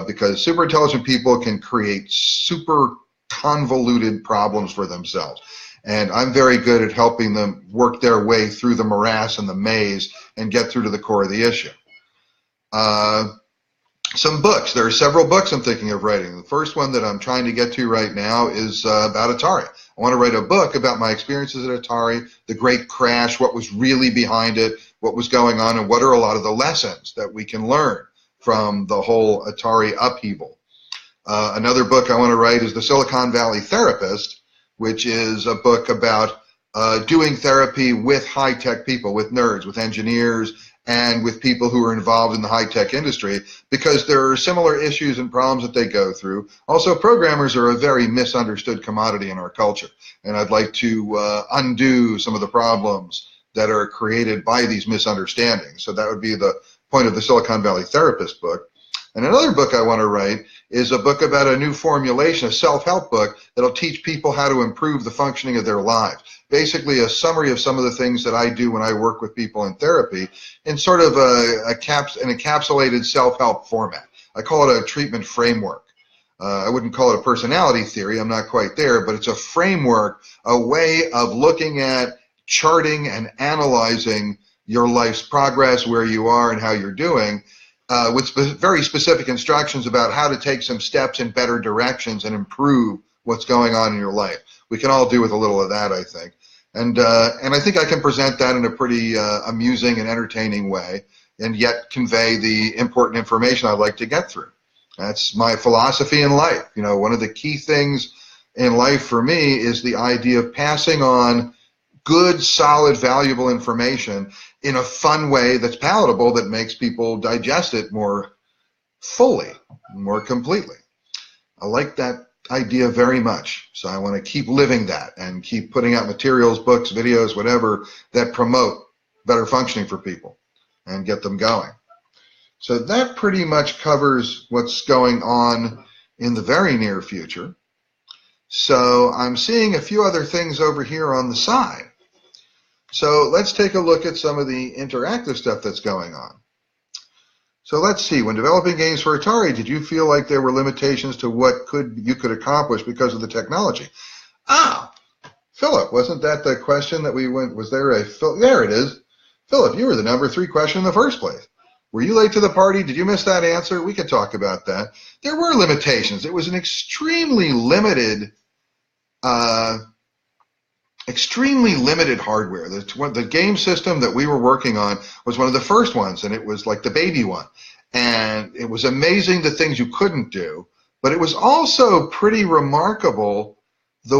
because super intelligent people can create super convoluted problems for themselves. And I'm very good at helping them work their way through the morass and the maze and get through to the core of the issue. Some books. There are several books I'm thinking of writing. The first one that I'm trying to get to right now is about Atari. I want to write a book about my experiences at Atari, the great crash, what was really behind it, what was going on, and what are a lot of the lessons that we can learn from the whole Atari upheaval. Another book I want to write is The Silicon Valley Therapist, which is a book about doing therapy with high-tech people, with nerds, with engineers, and with people who are involved in the high-tech industry, because there are similar issues and problems that they go through. Also, programmers are a very misunderstood commodity in our culture, and I'd like to undo some of the problems that are created by these misunderstandings. So that would be the point of the Silicon Valley Therapist book. And another book I want to write is a book about a new formulation, a self-help book that'll teach people how to improve the functioning of their lives. Basically a summary of some of the things that I do when I work with people in therapy in sort of an encapsulated self-help format. I call it a treatment framework. I wouldn't call it a personality theory, I'm not quite there, but it's a framework, a way of looking at charting and analyzing your life's progress, where you are and how you're doing, with very specific instructions about how to take some steps in better directions and improve what's going on in your life. We can all do with a little of that, I think. And I think I can present that in a pretty amusing and entertaining way, and yet convey the important information I'd like to get through. That's my philosophy in life. You know, one of the key things in life for me is the idea of passing on good, solid, valuable information in a fun way that's palatable, that makes people digest it more fully, more completely. I like that idea very much, so I want to keep living that and keep putting out materials, books, videos, whatever, that promote better functioning for people and get them going. So that pretty much covers what's going on in the very near future. So I'm seeing a few other things over here on the side. So let's take a look at some of the interactive stuff that's going on. So let's see. When developing games for Atari, did you feel like there were limitations to what you could accomplish because of the technology? Ah, Philip, wasn't that the question that we went? Was there a there it is. Philip, you were the number 3 question in the first place. Were you late to the party? Did you miss that answer? We could talk about that. There were limitations. It was an extremely limited hardware. The game system that we were working on was one of the first ones, and it was like the baby one. And it was amazing the things you couldn't do, but it was also pretty remarkable the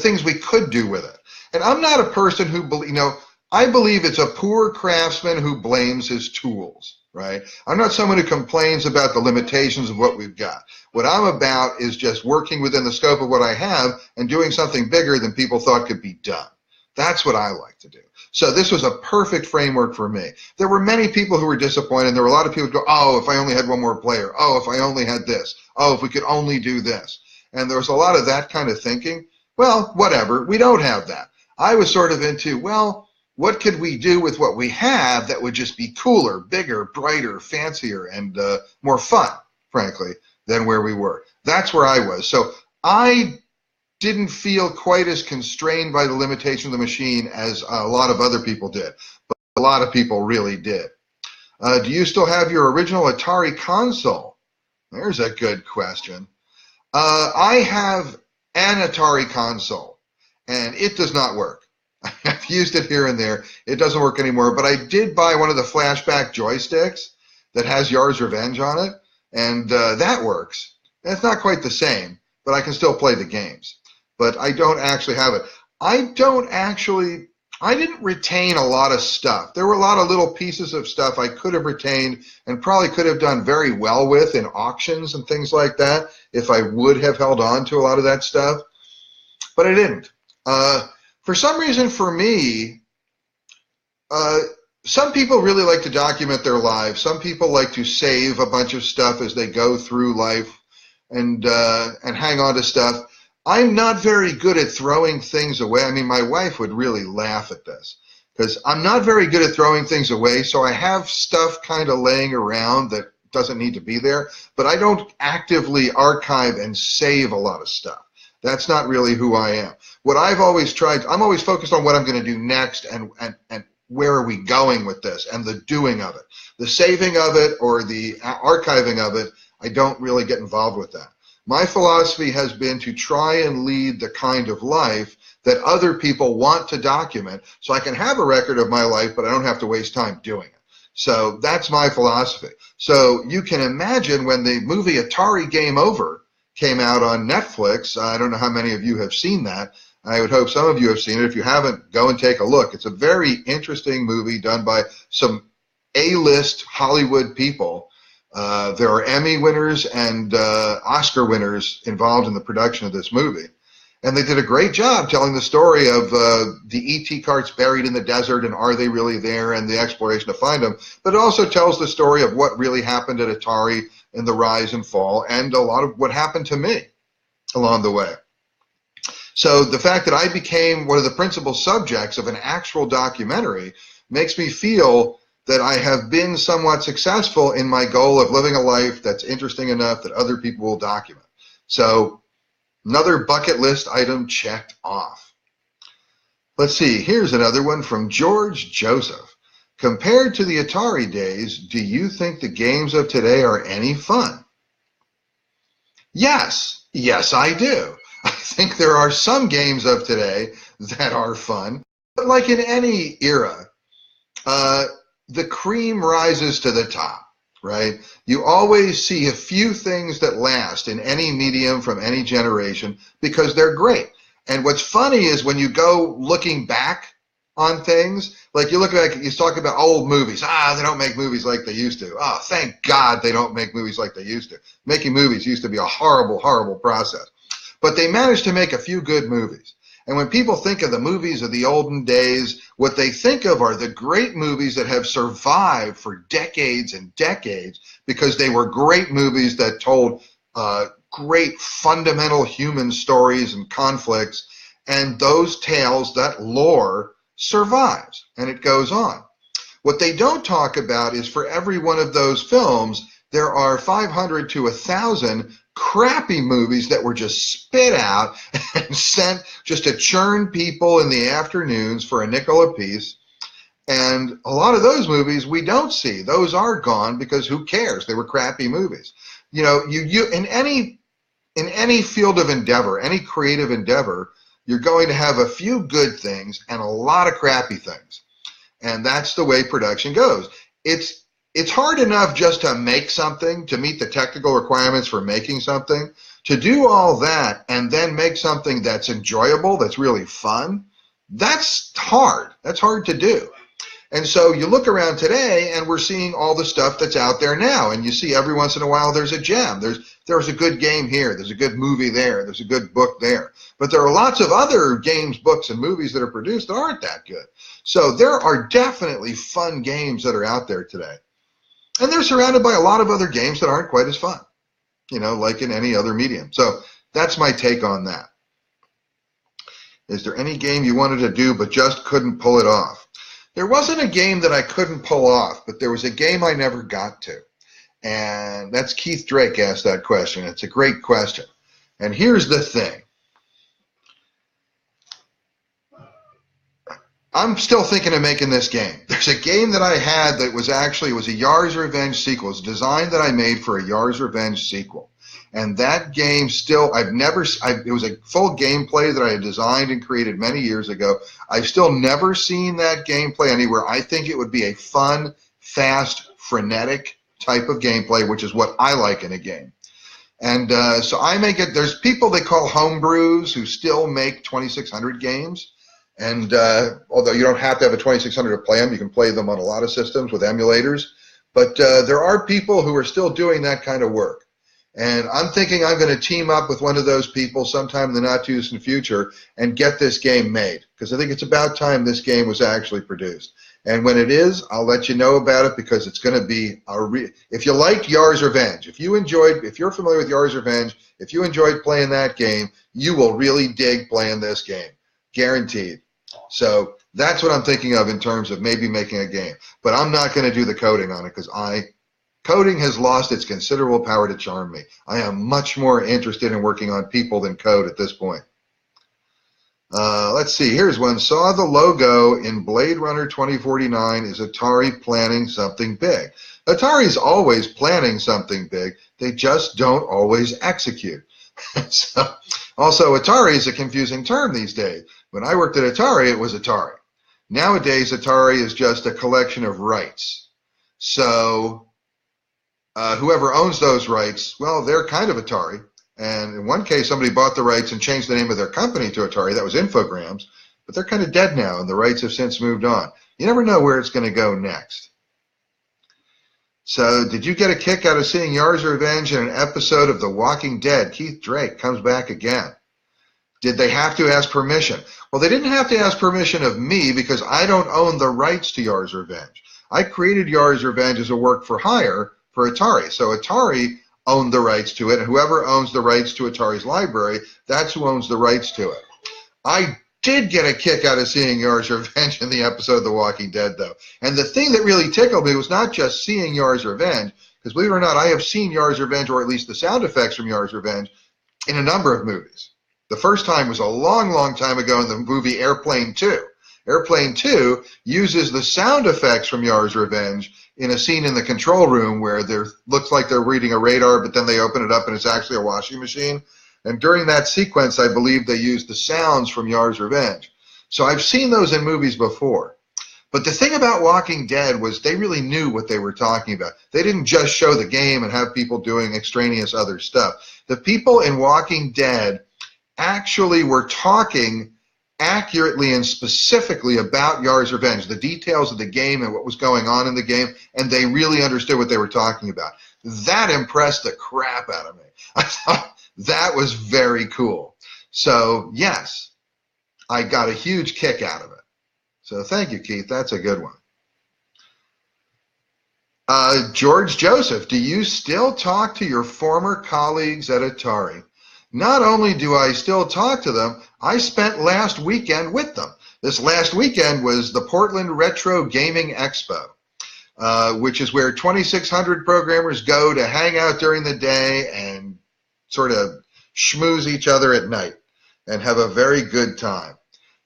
things we could do with it. And I'm not a person who I believe it's a poor craftsman who blames his tools, right? I'm not someone who complains about the limitations of what we've got. What I'm about is just working within the scope of what I have and doing something bigger than people thought could be done. That's what I like to do. So this was a perfect framework for me. There were many people who were disappointed. There were a lot of people who go, oh, if I only had one more player. Oh, if I only had this. Oh, if we could only do this. And there was a lot of that kind of thinking. Well, whatever. We don't have that. I was sort of into, well, what could we do with what we have that would just be cooler, bigger, brighter, fancier, and more fun, frankly, than where we were. That's where I was. So I didn't feel quite as constrained by the limitation of the machine as a lot of other people did, but a lot of people really did. Do you still have your original Atari console? There's a good question. I have an Atari console, and it does not work. I've used it here and there. It doesn't work anymore, but I did buy one of the flashback joysticks that has Yars' Revenge on it, and that works. It's not quite the same, but I can still play the games. But I don't actually have it. I didn't retain a lot of stuff. There were a lot of little pieces of stuff I could have retained and probably could have done very well with in auctions and things like that if I would have held on to a lot of that stuff, but I didn't. For some reason, for me, some people really like to document their lives. Some people like to save a bunch of stuff as they go through life and hang on to stuff. I'm not very good at throwing things away. I mean, my wife would really laugh at this because I'm not very good at throwing things away, so I have stuff kind of laying around that doesn't need to be there, but I don't actively archive and save a lot of stuff. That's not really who I am. What I've always tried, I'm always focused on what I'm going to do next and where are we going with this and the doing of it. The saving of it or the archiving of it, I don't really get involved with that. My philosophy has been to try and lead the kind of life that other people want to document so I can have a record of my life, but I don't have to waste time doing it. So that's my philosophy. So you can imagine when the movie Atari Game Over came out on Netflix, I don't know how many of you have seen that. I would hope some of you have seen it. If you haven't, go and take a look. It's a very interesting movie done by some A-list Hollywood people. There are Emmy winners and Oscar winners involved in the production of this movie. And they did a great job telling the story of the E.T. carts buried in the desert and are they really there and the exploration to find them. But it also tells the story of what really happened at Atari and the rise and fall and a lot of what happened to me along the way. So the fact that I became one of the principal subjects of an actual documentary makes me feel that I have been somewhat successful in my goal of living a life that's interesting enough that other people will document. So another bucket list item checked off. Let's see, here's another one from George Joseph. Compared to the Atari days, do you think the games of today are any fun? Yes, I do. I think there are some games of today that are fun, but like in any era, the cream rises to the top, right? You always see a few things that last in any medium from any generation because they're great. And what's funny is when you go looking back on things, like you look back, you talk about old movies. They don't make movies like they used to. Oh, thank God they don't make movies like they used to. Making movies used to be a horrible, horrible process. But they managed to make a few good movies. And when people think of the movies of the olden days, what they think of are the great movies that have survived for decades and decades because they were great movies that told great fundamental human stories and conflicts. And those tales, that lore, survives and it goes on. What they don't talk about is for every one of those films, there are 500 to 1,000 crappy movies that were just spit out and sent just to churn people in the afternoons for a nickel apiece. And a lot of those movies we don't see. Those are gone because who cares? They were crappy movies. You know, you in any field of endeavor, any creative endeavor, you're going to have a few good things and a lot of crappy things. And that's the way production goes. It's hard enough just to make something, to meet the technical requirements for making something. To do all that and then make something that's enjoyable, that's really fun, that's hard. That's hard to do. And so you look around today and we're seeing all the stuff that's out there now, and you see every once in a while there's a gem. There's a good game here, there's a good movie there, there's a good book there. But there are lots of other games, books, and movies that are produced that aren't that good. So there are definitely fun games that are out there today. And they're surrounded by a lot of other games that aren't quite as fun, you know, like in any other medium. So that's my take on that. Is there any game you wanted to do but just couldn't pull it off? There wasn't a game that I couldn't pull off, but there was a game I never got to. And that's Keith Drake asked that question. It's a great question. And here's the thing. I'm still thinking of making this game. There's a game that I had that was actually, it was a Yars Revenge sequel. It was a design that I made for a Yars Revenge sequel. And that game still, it was a full gameplay that I had designed and created many years ago. I've still never seen that gameplay anywhere. I think it would be a fun, fast, frenetic type of gameplay, which is what I like in a game. And so I make it, there's people they call homebrews who still make 2600 games. And although you don't have to have a 2600 to play them, you can play them on a lot of systems with emulators. But there are people who are still doing that kind of work. And I'm thinking I'm going to team up with one of those people sometime in the not-too-distant future and get this game made, because I think it's about time this game was actually produced. And when it is, I'll let you know about it, because it's going to be if you like Yars Revenge, if you're familiar with Yars Revenge, if you enjoyed playing that game, you will really dig playing this game, guaranteed. So that's what I'm thinking of in terms of maybe making a game. But I'm not going to do the coding on it, because coding has lost its considerable power to charm me. I am much more interested in working on people than code at this point. Let's see. Here's one. Saw the logo in Blade Runner 2049. Is Atari planning something big? Atari's always planning something big. They just don't always execute. So, also, Atari is a confusing term these days. When I worked at Atari, it was Atari. Nowadays, Atari is just a collection of rights. So whoever owns those rights, well, they're kind of Atari. And in one case, somebody bought the rights and changed the name of their company to Atari. That was Infogrames. But they're kind of dead now, and the rights have since moved on. You never know where it's going to go next. So did you get a kick out of seeing Yars Revenge in an episode of The Walking Dead? Keith Drake comes back again. Did they have to ask permission? Well, they didn't have to ask permission of me, because I don't own the rights to Yars Revenge. I created Yars Revenge as a work for hire for Atari. So Atari owned the rights to it, and whoever owns the rights to Atari's library, that's who owns the rights to it. I did get a kick out of seeing Yars Revenge in the episode of The Walking Dead, though. And the thing that really tickled me was not just seeing Yars Revenge, because believe it or not, I have seen Yars Revenge, or at least the sound effects from Yars Revenge, in a number of movies. The first time was a long, long time ago in the movie Airplane 2. Airplane 2 uses the sound effects from Yars Revenge in a scene in the control room where there looks like they're reading a radar, but then they open it up and it's actually a washing machine. And during that sequence, I believe they used the sounds from Yars Revenge. So I've seen those in movies before. But the thing about Walking Dead was they really knew what they were talking about. They didn't just show the game and have people doing extraneous other stuff. The people in Walking Dead actually were talking accurately and specifically about Yars Revenge, the details of the game and what was going on in the game, and they really understood what they were talking about. That impressed the crap out of me. I thought that was very cool. So, yes, I got a huge kick out of it. So thank you, Keith. That's a good one. George Joseph, do you still talk to your former colleagues at Atari? Not only do I still talk to them, I spent last weekend with them. This last weekend was the Portland Retro Gaming Expo, which is where 2,600 programmers go to hang out during the day and sort of schmooze each other at night and have a very good time.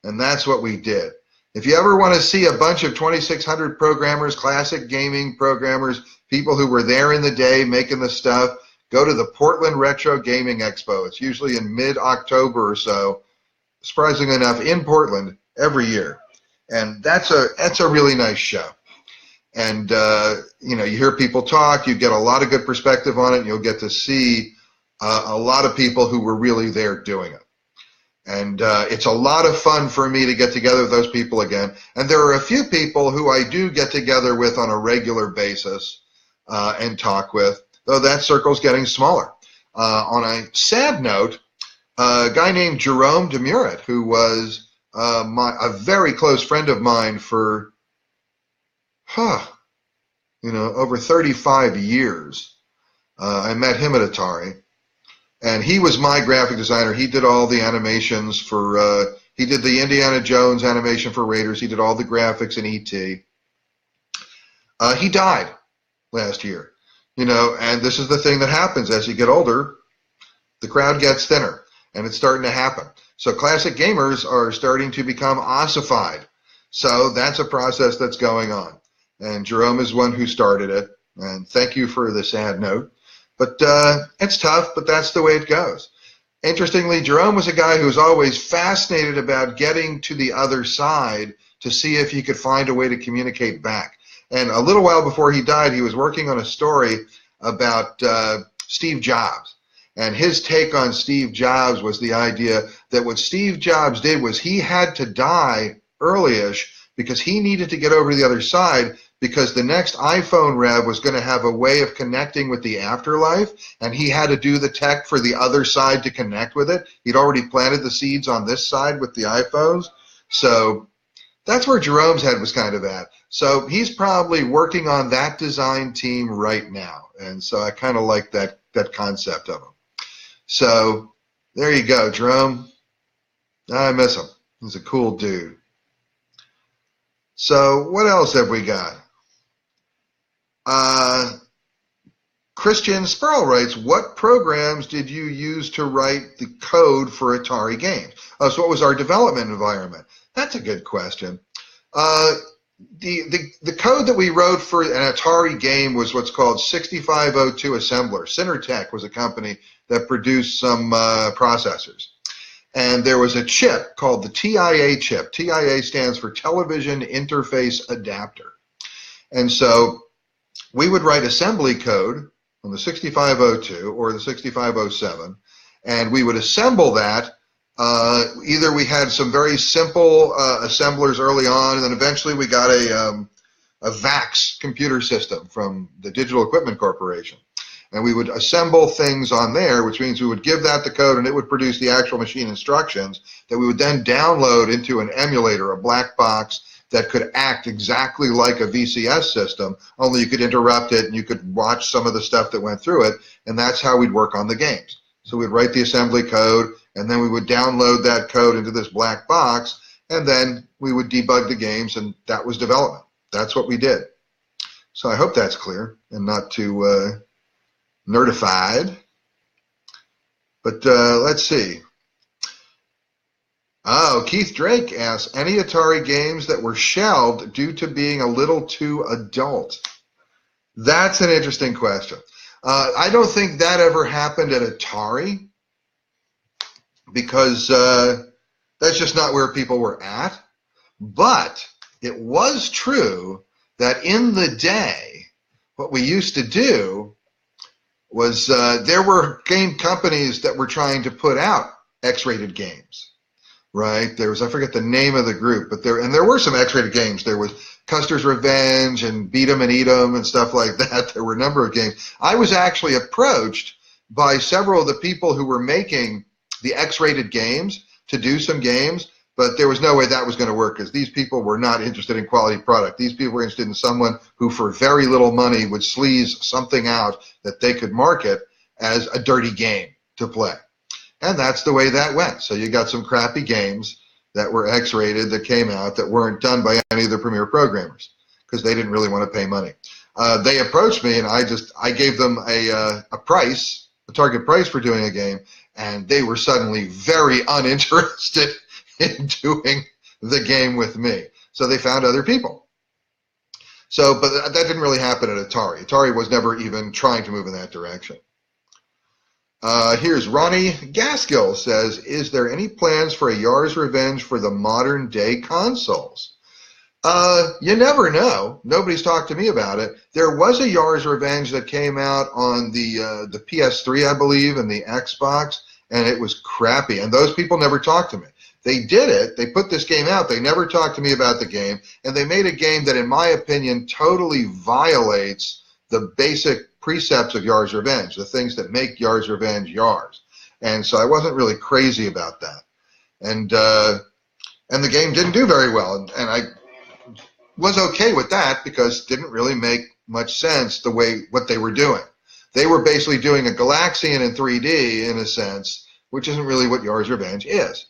And that's what we did. If you ever want to see a bunch of 2,600 programmers, classic gaming programmers, people who were there in the day making the stuff, go to the Portland Retro Gaming Expo. It's usually in mid-October or so, surprisingly enough, in Portland every year. And that's a really nice show. And, you hear people talk, you get a lot of good perspective on it, and you'll get to see a lot of people who were really there doing it. And it's a lot of fun for me to get together with those people again. And there are a few people who I do get together with on a regular basis and talk with, though that circle's getting smaller. On a sad note, a guy named Jerome Demurit, who was a very close friend of mine for, over 35 years. I met him at Atari. And he was my graphic designer. He did all the animations for, he did the Indiana Jones animation for Raiders. He did all the graphics in E.T. He died last year, and this is the thing that happens as you get older. The crowd gets thinner, and it's starting to happen. So classic gamers are starting to become ossified. So that's a process that's going on. And Jerome is one who started it. And thank you for the sad note. But it's tough, but that's the way it goes. Interestingly, Jerome was a guy who was always fascinated about getting to the other side to see if he could find a way to communicate back. And a little while before he died, he was working on a story about Steve Jobs. And his take on Steve Jobs was the idea that what Steve Jobs did was he had to die early-ish because he needed to get over to the other side, because the next iPhone rev was going to have a way of connecting with the afterlife, and he had to do the tech for the other side to connect with it. He'd already planted the seeds on this side with the iPhones. So that's where Jerome's head was kind of at. So he's probably working on that design team right now. And so I kind of like that concept of him. So there you go, Jerome. I miss him. He's a cool dude. So what else have we got? Christian Sperl writes, what programs did you use to write the code for Atari games? So what was our development environment? That's a good question. The code that we wrote for an Atari game was what's called 6502 Assembler. Cinertech was a company that produced some processors. And there was a chip called the TIA chip. TIA stands for Television Interface Adapter. And so we would write assembly code on the 6502 or the 6507, and we would assemble that. Either we had some very simple assemblers early on, and then eventually we got a VAX computer system from the Digital Equipment Corporation. And we would assemble things on there, which means we would give that the code, and it would produce the actual machine instructions that we would then download into an emulator, a black box, that could act exactly like a VCS system, only you could interrupt it and you could watch some of the stuff that went through it, and that's how we'd work on the games. So we'd write the assembly code, and then we would download that code into this black box, and then we would debug the games, and that was development. That's what we did. So I hope that's clear and not too nerdified. But let's see. Oh, Keith Drake asks, any Atari games that were shelved due to being a little too adult? That's an interesting question. I don't think that ever happened at Atari, because that's just not where people were at. But it was true that in the day, what we used to do was there were game companies that were trying to put out X-rated games. Right, there was, I forget the name of the group, but there were some X-rated games. There was Custer's Revenge and Beat 'em and Eat 'em and stuff like that. There were a number of games. I was actually approached by several of the people who were making the X-rated games to do some games, but there was no way that was going to work, because these people were not interested in quality product. These people were interested in someone who for very little money would sleaze something out that they could market as a dirty game to play. And that's the way that went. So you got some crappy games that were X-rated that came out that weren't done by any of the premier programmers because they didn't really want to pay money. They approached me, and I gave them a price, a target price for doing a game, and they were suddenly very uninterested in doing the game with me. So they found other people. So, but that didn't really happen at Atari. Atari was never even trying to move in that direction. Here's Ronnie Gaskill says, is there any plans for a Yars Revenge for the modern day consoles? You never know. Nobody's talked to me about it. There was a Yars Revenge that came out on the PS3, I believe, and the Xbox, and it was crappy. And those people never talked to me. They did it. They put this game out. They never talked to me about the game, and they made a game that, in my opinion, totally violates the basic precepts of Yars Revenge, the things that make Yars Revenge Yars. And so I wasn't really crazy about that. And the game didn't do very well, and I was okay with that because it didn't really make much sense what they were doing. They were basically doing a Galaxian in 3D in a sense, which isn't really what Yars Revenge is.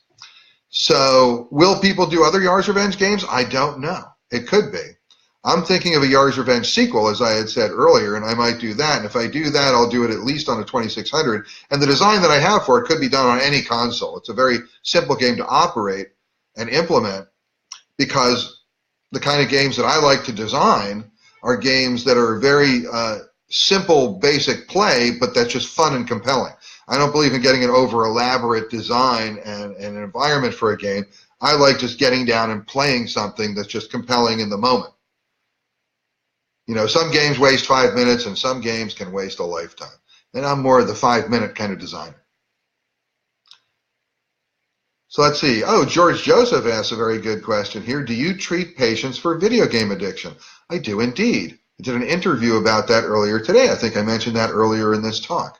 So will people do other Yars Revenge games? I don't know. It could be. I'm thinking of a Yars Revenge sequel, as I had said earlier, and I might do that. And if I do that, I'll do it at least on a 2600. And the design that I have for it could be done on any console. It's a very simple game to operate and implement because the kind of games that I like to design are games that are very simple, basic play, but that's just fun and compelling. I don't believe in getting an over-elaborate design and an environment for a game. I like just getting down and playing something that's just compelling in the moment. You know, some games waste 5 minutes and some games can waste a lifetime. And I'm more of the 5-minute kind of designer. So let's see. Oh, George Joseph asks a very good question here. Do you treat patients for video game addiction? I do indeed. I did an interview about that earlier today. I think I mentioned that earlier in this talk.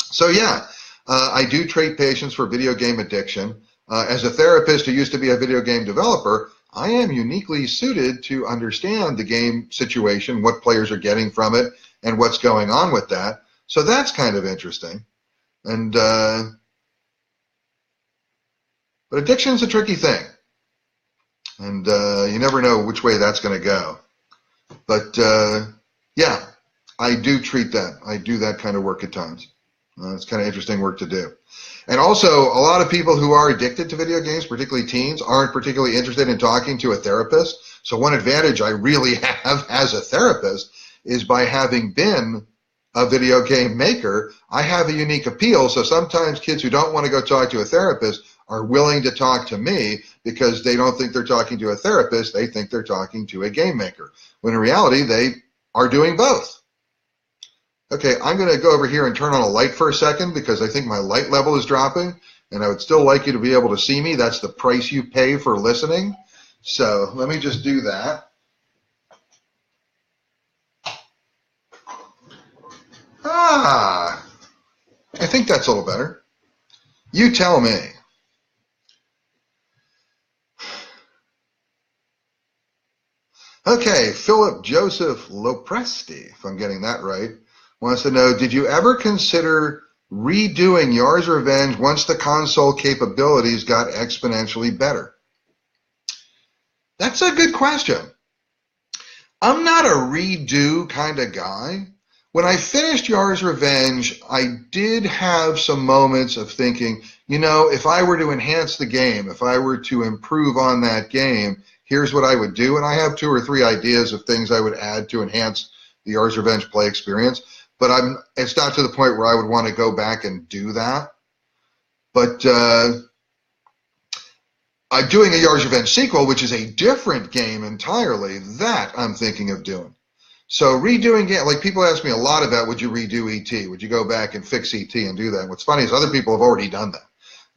So yeah, I do treat patients for video game addiction. As a therapist who used to be a video game developer, I am uniquely suited to understand the game situation, what players are getting from it, and what's going on with that. So that's kind of interesting. And but addiction's a tricky thing, and you never know which way that's going to go. But yeah, I do treat that. I do that kind of work at times. It's kind of interesting work to do. And also, a lot of people who are addicted to video games, particularly teens, aren't particularly interested in talking to a therapist. So one advantage I really have as a therapist is by having been a video game maker, I have a unique appeal. So sometimes kids who don't want to go talk to a therapist are willing to talk to me because they don't think they're talking to a therapist. They think they're talking to a game maker, when in reality, they are doing both. Okay, I'm going to go over here and turn on a light for a second because I think my light level is dropping, and I would still like you to be able to see me. That's the price you pay for listening. So let me just do that. I think that's a little better. You tell me. Okay, Philip Joseph Lopresti, if I'm getting that right, wants to know, did you ever consider redoing Yars Revenge once the console capabilities got exponentially better? That's a good question. I'm not a redo kind of guy. When I finished Yars Revenge, I did have some moments of thinking, you know, if I were to enhance the game, if I were to improve on that game, here's what I would do. And I have 2 or 3 ideas of things I would add to enhance the Yars Revenge play experience. But it's not to the point where I would want to go back and do that. But doing a Yars Revenge sequel, which is a different game entirely, that I'm thinking of doing. So redoing it, like people ask me a lot about, would you redo E.T.? Would you go back and fix E.T. and do that? And what's funny is other people have already done that.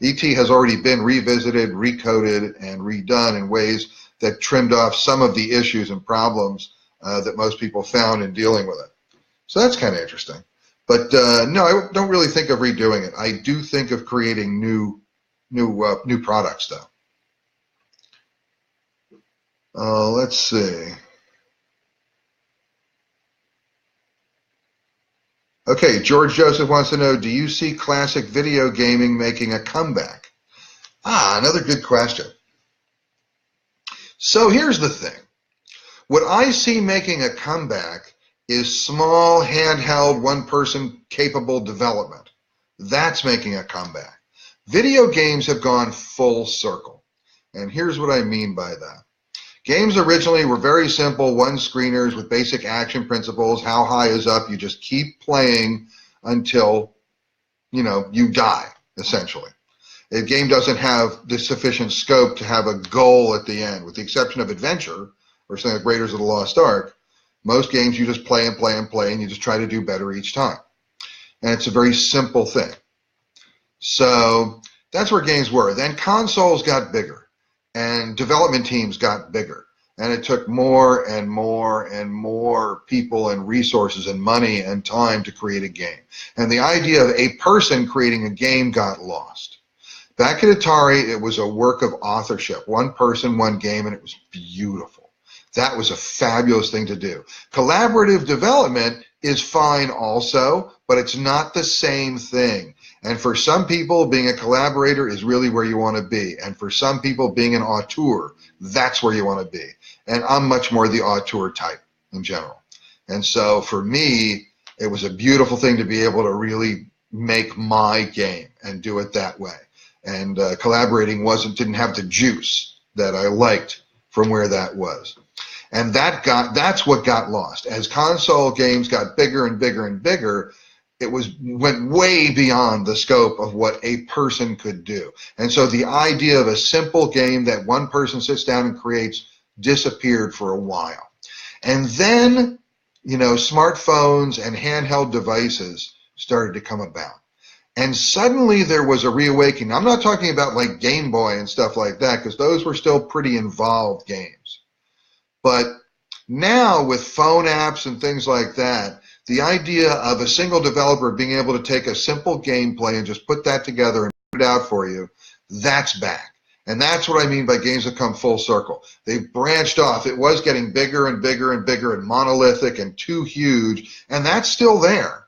E.T. has already been revisited, recoded, and redone in ways that trimmed off some of the issues and problems that most people found in dealing with it. So that's kind of interesting. But no, I don't really think of redoing it. I do think of creating new products, though. Let's see. Okay, George Joseph wants to know, do you see classic video gaming making a comeback? Another good question. So here's the thing. What I see making a comeback is small, handheld, one-person capable development. That's making a comeback. Video games have gone full circle. And here's what I mean by that. Games originally were very simple, one-screeners with basic action principles. How high is up? You just keep playing until, you die, essentially. A game doesn't have the sufficient scope to have a goal at the end. With the exception of adventure, or something like Raiders of the Lost Ark, most games you just play and play and play, and you just try to do better each time. And it's a very simple thing. So that's where games were. Then consoles got bigger, and development teams got bigger. And it took more and more and more people and resources and money and time to create a game. And the idea of a person creating a game got lost. Back at Atari, it was a work of authorship. One person, one game, and it was beautiful. That was a fabulous thing to do. Collaborative development is fine also, but it's not the same thing. And for some people, being a collaborator is really where you want to be. And for some people, being an auteur, that's where you want to be. And I'm much more the auteur type in general. And so for me, it was a beautiful thing to be able to really make my game and do it that way. And collaborating didn't have the juice that I liked from where that was. And that's what got lost. As console games got bigger and bigger and bigger, it went way beyond the scope of what a person could do. And so the idea of a simple game that one person sits down and creates disappeared for a while. And then, smartphones and handheld devices started to come about. And suddenly there was a reawakening. I'm not talking about like Game Boy and stuff like that, because those were still pretty involved games. But now with phone apps and things like that, the idea of a single developer being able to take a simple gameplay and just put that together and put it out for you, that's back. And that's what I mean by games have come full circle. They've branched off. It was getting bigger and bigger and bigger and monolithic and too huge, and that's still there.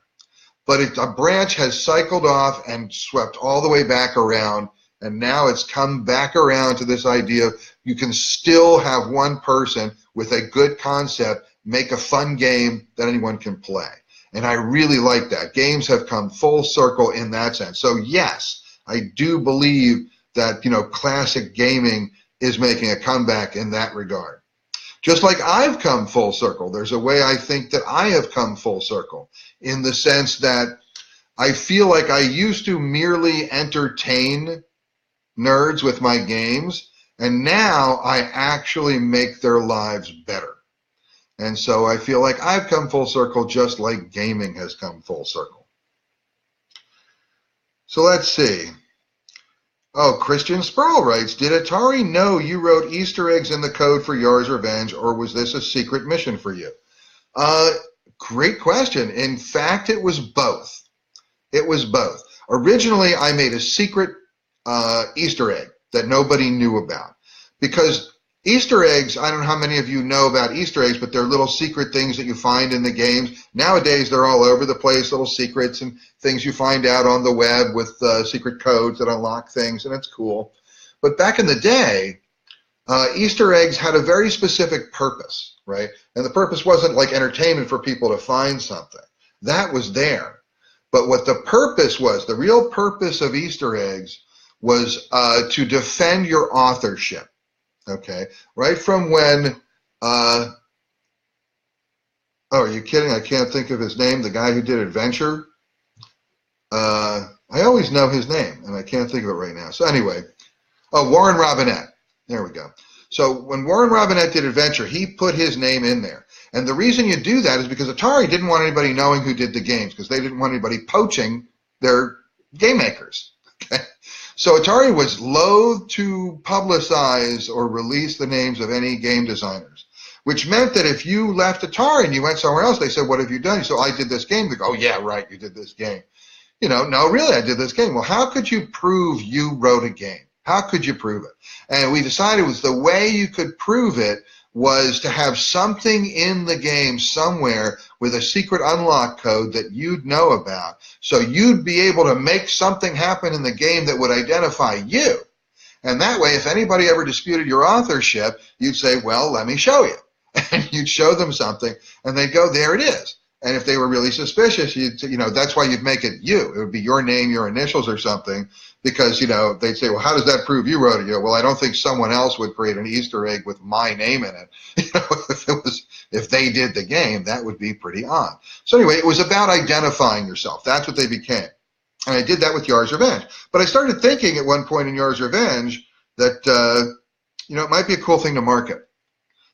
But a branch has cycled off and swept all the way back around, and now it's come back around to this idea of you can still have one person with a good concept make a fun game that anyone can play. And I really like that. Games have come full circle in that sense. So yes, I do believe that, classic gaming is making a comeback in that regard. Just like I've come full circle, there's a way I think that I have come full circle in the sense that I feel like I used to merely entertain nerds with my games, and now I actually make their lives better. And so I feel like I've come full circle just like gaming has come full circle. So let's see. Oh, Christian Sproul writes, did Atari know you wrote Easter eggs in the code for Yars Revenge, or was this a secret mission for you? Great question. In fact, it was both. It was both. Originally, I made a secret Easter egg that nobody knew about. Because Easter eggs, I don't know how many of you know about Easter eggs, but they're little secret things that you find in the games. Nowadays, they're all over the place, little secrets and things you find out on the web with secret codes that unlock things, and it's cool. But back in the day, Easter eggs had a very specific purpose, right? And the purpose wasn't like entertainment for people to find something. That was there. But what the purpose was, the real purpose of Easter eggs was to defend your authorship. Okay, right from when, oh, are you kidding? I can't think of his name, the guy who did Adventure. I always know his name, and I can't think of it right now. So anyway, Warren Robinette. There we go. So when Warren Robinette did Adventure, he put his name in there. And the reason you do that is because Atari didn't want anybody knowing who did the games, because they didn't want anybody poaching their game makers. Okay? So Atari was loath to publicize or release the names of any game designers, which meant that if you left Atari and you went somewhere else, they said, what have you done? So I did this game. They go, oh, yeah, right, you did this game. No, really, I did this game. Well, how could you prove you wrote a game? How could you prove it? And we decided was the way you could prove it was to have something in the game somewhere with a secret unlock code that you'd know about. So you'd be able to make something happen in the game that would identify you. And that way, if anybody ever disputed your authorship, you'd say, well, let me show you. And you'd show them something, and they'd go, there it is. And if they were really suspicious, that's why you'd make it you. It would be your name, your initials or something, because, they'd say, well, how does that prove you wrote it? Well, I don't think someone else would create an Easter egg with my name in it. If they did the game, that would be pretty odd. So anyway, it was about identifying yourself. That's what they became. And I did that with Yars Revenge. But I started thinking at one point in Yars Revenge that, it might be a cool thing to market.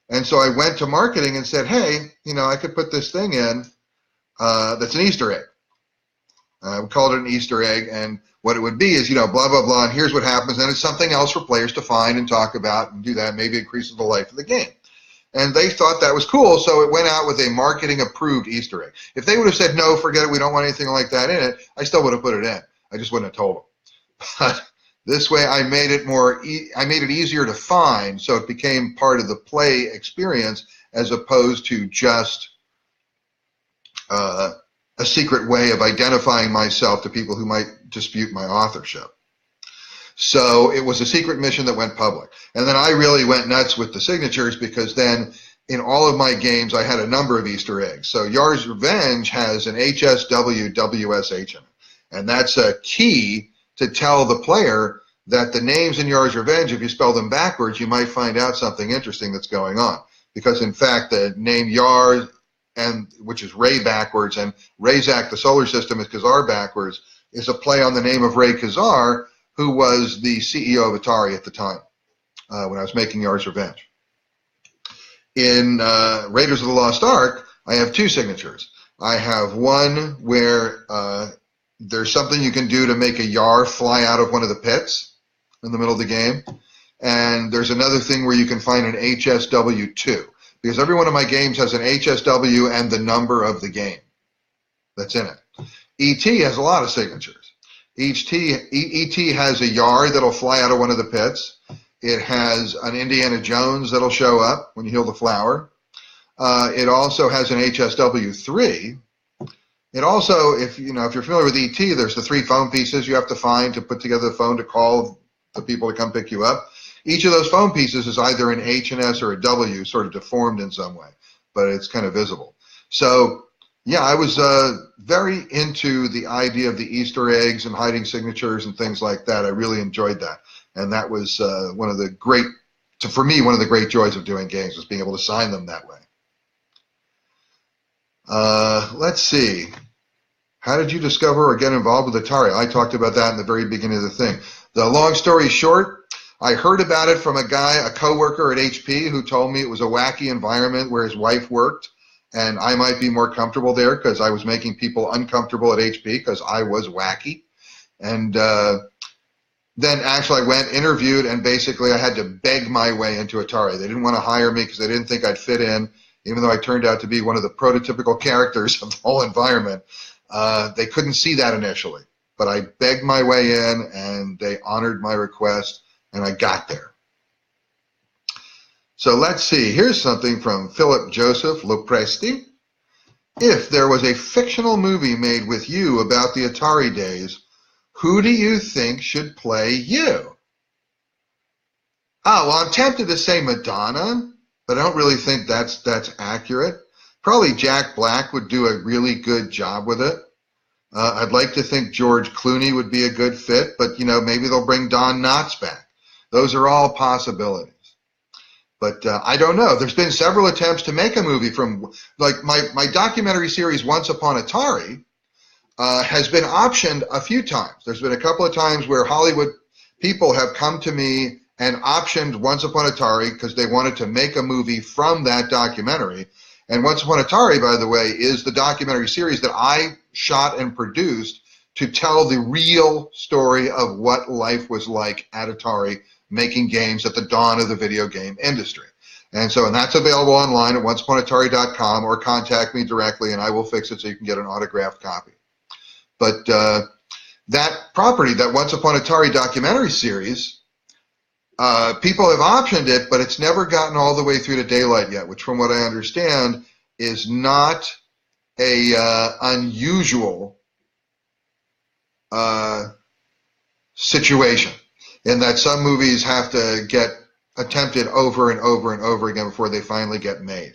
And so I went to marketing and said, hey, I could put this thing in that's an Easter egg. We called it an Easter egg, and what it would be is, blah, blah, blah, and here's what happens, and it's something else for players to find and talk about and do that. Maybe increases the life of the game. And they thought that was cool, so it went out with a marketing-approved Easter egg. If they would have said, no, forget it, we don't want anything like that in it, I still would have put it in. I just wouldn't have told them. But this way I made it easier to find, so it became part of the play experience as opposed to just a secret way of identifying myself to people who might dispute my authorship. So it was a secret mission that went public. And then I really went nuts with the signatures, because then in all of my games I had a number of Easter eggs. So Yars Revenge has an HSW WSH in it. And that's a key to tell the player that the names in Yars Revenge, if you spell them backwards, you might find out something interesting that's going on. Because in fact, the name Yars, which is Ray backwards, and Razak, the solar system, is Khazar backwards, is a play on the name of Ray Khazar, who was the CEO of Atari at the time when I was making Yars Revenge. In Raiders of the Lost Ark, I have two signatures. I have one where there's something you can do to make a Yar fly out of one of the pits in the middle of the game. And there's another thing where you can find an HSW2, because every one of my games has an HSW and the number of the game that's in it. ET has a lot of signatures. ET has a Yar that'll fly out of one of the pits. It has an Indiana Jones that'll show up when you heal the flower. It also has an HSW3. It also, if you're familiar with ET, there's the 3 phone pieces you have to find to put together the phone to call the people to come pick you up. Each of those phone pieces is either an H, an S, or a W, sort of deformed in some way, but it's kind of visible. So yeah, I was very into the idea of the Easter eggs and hiding signatures and things like that. I really enjoyed that. And that was one of the great joys of doing games, was being able to sign them that way. Let's see. How did you discover or get involved with Atari? I talked about that in the very beginning of the thing. The long story short, I heard about it from a coworker at HP, who told me it was a wacky environment where his wife worked, and I might be more comfortable there because I was making people uncomfortable at HP because I was wacky. And then actually I went, interviewed, and basically I had to beg my way into Atari. They didn't want to hire me because they didn't think I'd fit in, even though I turned out to be one of the prototypical characters of the whole environment. They couldn't see that initially. But I begged my way in, and they honored my request, and I got there. So let's see. Here's something from Philip Joseph Lopresti. If there was a fictional movie made with you about the Atari days, who do you think should play you? Oh, well, I'm tempted to say Madonna, but I don't really think that's accurate. Probably Jack Black would do a really good job with it. I'd like to think George Clooney would be a good fit, but, maybe they'll bring Don Knotts back. Those are all possibilities. But I don't know. There's been several attempts to make a movie from, like, my documentary series Once Upon Atari has been optioned a few times. There's been a couple of times where Hollywood people have come to me and optioned Once Upon Atari because they wanted to make a movie from that documentary. And Once Upon Atari, by the way, is the documentary series that I shot and produced to tell the real story of what life was like at Atari, making games at the dawn of the video game industry. And that's available online at onceuponatari.com, or contact me directly and I will fix it so you can get an autographed copy. But that property, that Once Upon Atari documentary series, people have optioned it, but it's never gotten all the way through to daylight yet, which from what I understand is not a unusual situation. in that some movies have to get attempted over and over and over again before they finally get made.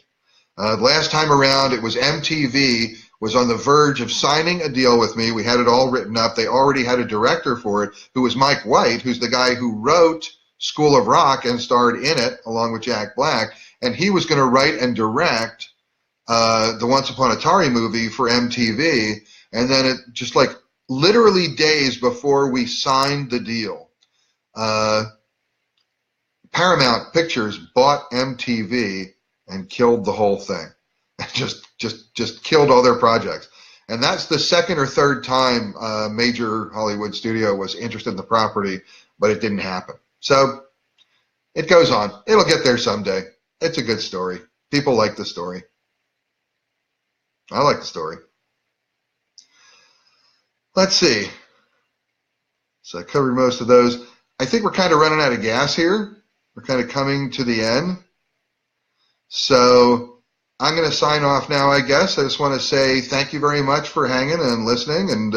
Last time around, it was MTV was on the verge of signing a deal with me. We had it all written up. They already had a director for it, who was Mike White, who's the guy who wrote School of Rock and starred in it along with Jack Black. And he was going to write and direct the Once Upon Atari movie for MTV. And then it just like literally days before we signed the deal, Paramount Pictures bought MTV and killed the whole thing. Just killed all their projects. And that's the second or third time a major Hollywood studio was interested in the property, but it didn't happen. So it goes on. It'll get there someday. It's a good story. People like the story. I like the story. Let's see. So I covered most of those. I think we're kind of running out of gas here. We're kind of coming to the end. So I'm going to sign off now, I guess. I just want to say thank you very much for hanging and listening, and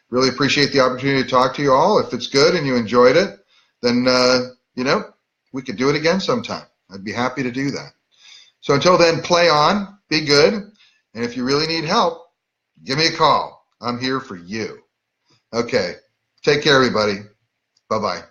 really appreciate the opportunity to talk to you all. If it's good and you enjoyed it, then, we could do it again sometime. I'd be happy to do that. So until then, play on, be good, and if you really need help, give me a call. I'm here for you. Okay. Take care, everybody. Bye-bye.